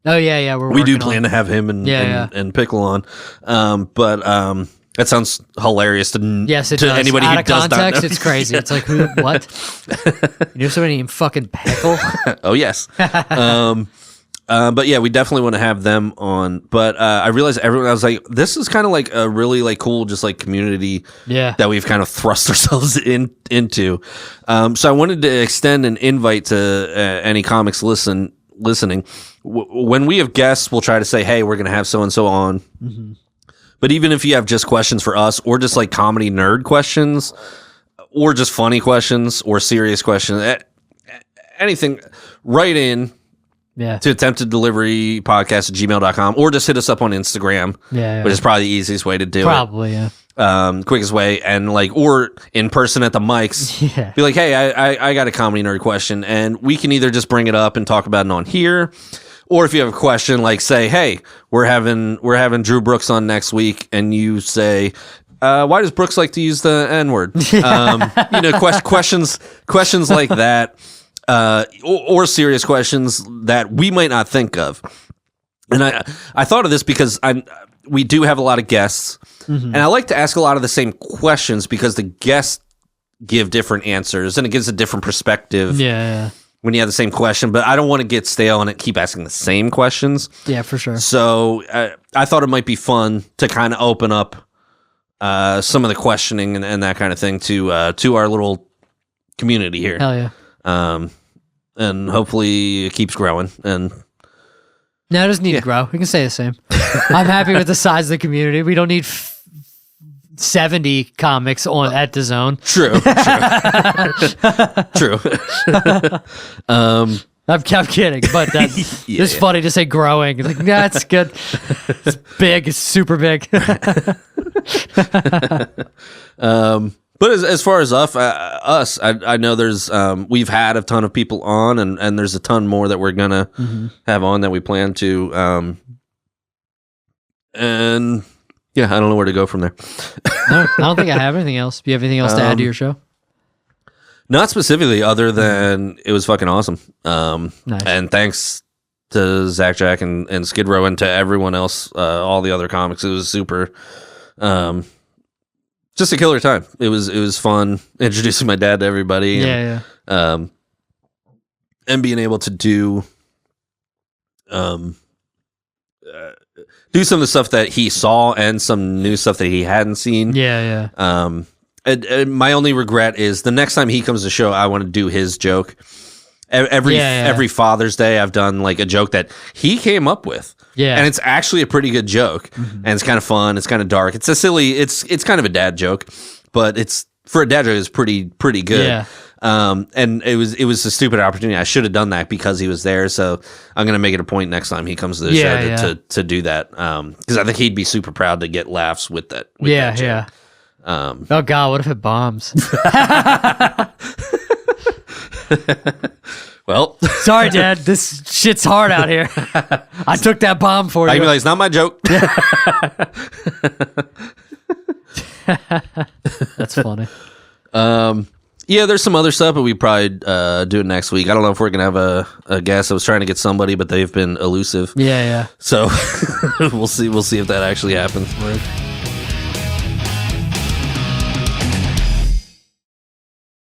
do plan to have him and Pickle on. But that sounds hilarious to anybody out who of does context, not know. it's crazy. It's like, who, what? You know somebody named fucking Pickle? Oh, yes. But yeah, we definitely want to have them on. But I realized I was like, this is kind of like a really like cool, just like community that we've kind of thrust ourselves into. So I wanted to extend an invite to any comics listening. When we have guests, we'll try to say, hey, we're going to have so-and-so on. Mm-hmm. But even if you have just questions for us or just like comedy nerd questions or just funny questions or serious questions, anything, write in to attempted delivery podcast at gmail.com or just hit us up on Instagram, which is probably the easiest way to do it. Quickest way. And like, or in person at the mics, be like, hey, I got a comedy nerd question, and we can either just bring it up and talk about it on here. Or if you have a question, like say, hey, we're having Drew Brooks on next week, and you say, why does Brooks like to use the N-word? Questions like that, or serious questions that we might not think of. And I thought of this because we do have a lot of guests, and I like to ask a lot of the same questions because the guests give different answers, and it gives a different perspective. Yeah. When you have the same question, but I don't want to get stale and keep asking the same questions. Yeah, for sure. So I thought it might be fun to kind of open up some of the questioning and that kind of thing to our little community here. Hell yeah. And hopefully it keeps growing. And no, it doesn't need to grow. We can stay the same. I'm happy with the size of the community. We don't need 70 comics on at the Zone. True. I'm kidding, but it's funny to say growing. Like, yeah, it's good. It's big. It's super big. But as far as us, I know there's we've had a ton of people on, and there's a ton more that we're gonna have on that we plan to. And yeah, I don't know where to go from there. No, I don't think I have anything else. Do you have anything else to add to your show? Not specifically, other than it was fucking awesome. Nice. And thanks to Zach Jack and Skid Row and to everyone else, all the other comics. It was super, just a killer time. It was fun introducing my dad to everybody. And being able to do some of the stuff that he saw and some new stuff that he hadn't seen. And my only regret is the next time he comes to the show, I want to do his joke. Every Father's Day, I've done like a joke that he came up with. And it's actually a pretty good joke, and it's kind of fun. It's kind of dark. It's a silly. It's kind of a dad joke, but it's for a dad joke. It's pretty good. And it was a stupid opportunity. I should have done that because he was there. So I'm gonna make it a point next time he comes to the show to do that. Because I think he'd be super proud to get laughs with that. That joke. Oh God, what if it bombs? Well, sorry, Dad. This shit's hard out here. I took that bomb for you. I realize it's not my joke. That's funny. Yeah, there's some other stuff, but we probably do it next week. I don't know if we're gonna have a guest. I was trying to get somebody, but they've been elusive. Yeah. So we'll see. We'll see if that actually happens.